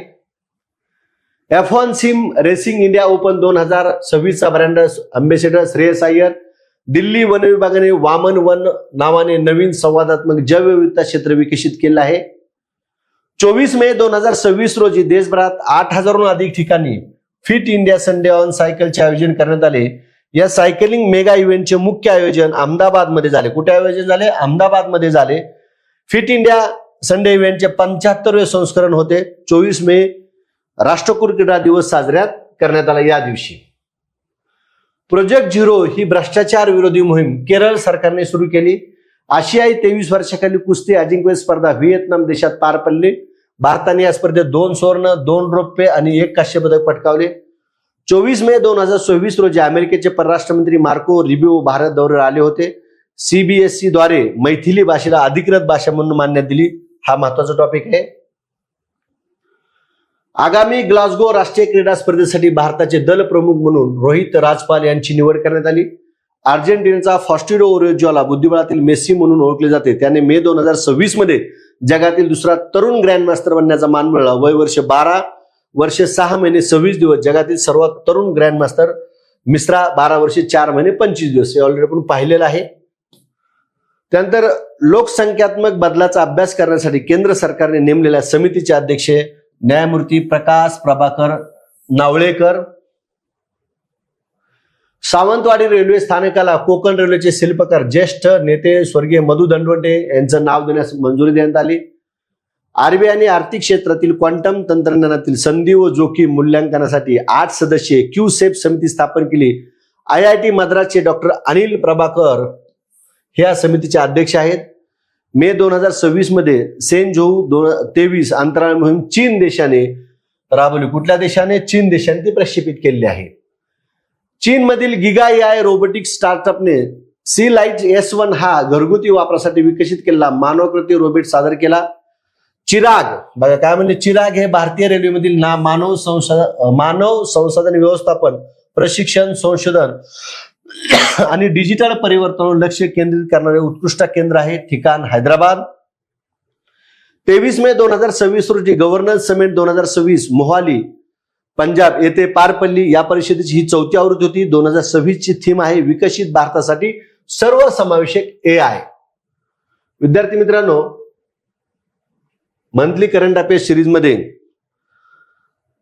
F1 sim racing India open 2026चा ब्रँड अम्बेसेडर श्रेयस अय्यर. दिल्ली वन विभागाने वामन वन नावाने नवीन संवादात्मक जैवविविधता क्षेत्र विकसित केले आहे. 24 मे 2026 रोजी देशभरात 8000हून अधिक ठिकाणी फिट इंडिया संडे ऑन सायकलचे आयोजन करण्यात आले. या सायकलिंग मेगा इव्हेंटचे मुख्य आयोजन अहमदाबादमध्ये झाले. कुठे आयोजन झाले? अहमदाबादमध्ये झाले. फिट इंडिया संडे इव्हेंटचे 75वे संस्करण होते. 24 मे राष्ट्रकुल क्रीडा दिवस साजरा करण्यात आला. या दिवशी प्रोजेक्ट झिरो ही भ्रष्टाचार विरोधी मोहीम केरळ सरकारने सुरू केली. आशियाई 23 वर्षाखाली कुस्ती अजिंक्यपद स्पर्धा व्हिएतनाम देशात पार पडली. भारताने या स्पर्धेत 2 सुवर्ण 2 रौप्य आणि 1 कांस्य पदक पटकावले. 24 मे 2026 रोजी अमेरिकेचे परराष्ट्र मंत्री मार्को रुबियो भारत दौऱ्यावर आले होते. CBSE द्वारे मैथिली भाषेला अधिकृत भाषा म्हणून मान्यता दिली. हा महत्वाचा टॉपिक आहे. आगामी ग्लासगो राष्ट्रीय क्रीडा स्पर्धेसाठी भारताचे दल प्रमुख म्हणून रोहित राजपाल यांची निवड करण्यात आली. अर्जेंटिनाचा फॉस्टिडो ओरियोला बुद्धिबळातील मेसी म्हणून ओळखले जाते. त्याने मे 2026 मध्ये जगातील दुसरा तरुण ग्रँडमास्टर बनण्याचा मान मिळवला. वय वर्ष 12 वर्ष 6 महिने 26 दिवस. जगातील सर्वात तरुण ग्रँडमास्टर मिश्रा 12 वर्षे 4 महिने 25 दिवस. हे ऑलरेडी आपण पाहिलेलं आहे. त्यानंतर लोकसंख्यात्मक बदलाचा अभ्यास करण्यासाठी केंद्र सरकारने नेमलेल्या समितीचे अध्यक्ष न्यायमूर्ती प्रकाश प्रभाकर नावळेकर. सावंतवाडी रेल्वे स्थानकाला कोकण रेल्वेचे शिल्पकार ज्येष्ठ नेते स्वर्गीय मधु दंडवटे यांचं नाव देण्यास मंजुरी देण्यात आली. RBIने आर्थिक क्षेत्रातील क्वांटम तंत्रज्ञानातील संधी व जोखीम मूल्यांकनासाठी 8 सदस्यीय Q-सेप समिती स्थापन केली. IIT मद्रासचे डॉक्टर अनिल प्रभाकर हे या समितीचे अध्यक्ष आहेत. मे 2026 मध्ये सेनझोऊ 23 अंतराळ मोहीम चीन देशाने राबवली. कुठल्या देशाने? चीन देशाने ती प्रक्षेपित केलेली आहे. चीनमधील गिगा एआय रोबोटिक्स स्टार्टअपने सी लाईट S1 हा घरगुती वापरासाठी विकसित केलेला मानवकृती रोबोट सादर केला. चिराग, बघा काय म्हणजे चिराग हे भारतीय रेल्वेमधील मानव संसाधन व्यवस्थापन, प्रशिक्षण, संशोधन आणि डिजिटल परिवर्तनावर लक्ष केंद्रित करणारे उत्कृष्ट केंद्र आहे. ठिकाण हैदराबाद. 23 मे 2026 रोजी गव्हर्नन्स समिट 2026 मोहाली पंजाब येथे पार पडली. या परिषदेची ही 4थी आवृत्ती होती. 2026 ची थीम आहे विकसित भारतासाठी सर्वसमावेशक AI. विद्यार्थी मित्रांनो, मंथली करंट अफेअर्स सिरीज मध्ये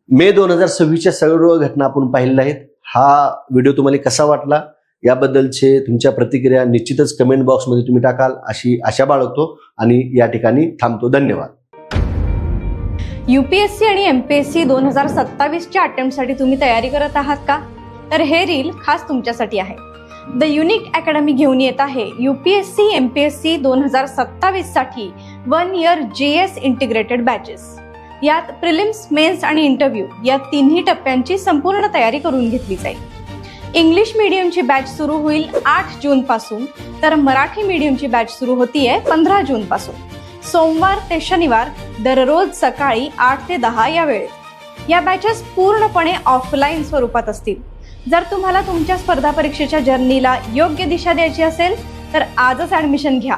मे 2026च्या सर्व घटना आपण पाहिलेल्या आहेत. हा व्हिडिओ तुम्हाला कसा वाटला याबद्दलचे तुमच्या प्रतिक्रिया निश्चितच कमेंट बॉक्समध्ये तुम्ही टाकाल अशी आशा बाळगतो आणि या ठिकाणी थांबतो. धन्यवाद. UPSC आणि MPSC 2027च्या अटेम्प्टसाठी तुम्ही तयारी करत आहात का? तर हे रील खास तुमच्यासाठी आहे. द युनिक अकॅडमी घेऊन येत आहे UPSC MPSC 2027 साठी 1 इयर JS इंटिग्रेटेड बॅचेस. यात प्रिलिम्स, मेन्स आणि इंटरव्ह्यू या तिन्ही टप्प्यांची संपूर्ण तयारी करून घेतली जाईल. इंग्लिश मीडियमची बॅच सुरू होईल 8 जून पासून, तर मराठी मीडियमची बॅच सुरू होतीये 15 जून पासून. सोमवार ते शनिवार दररोज सकाळी 8 ते 10 या वेळेत. या बॅचेस पूर्णपणे ऑफलाईन स्वरूपात असतील. जर तुम्हाला तुमच्या स्पर्धा परीक्षेच्या जर्नीला योग्य दिशा द्यायची असेल तर आजच ऍडमिशन घ्या.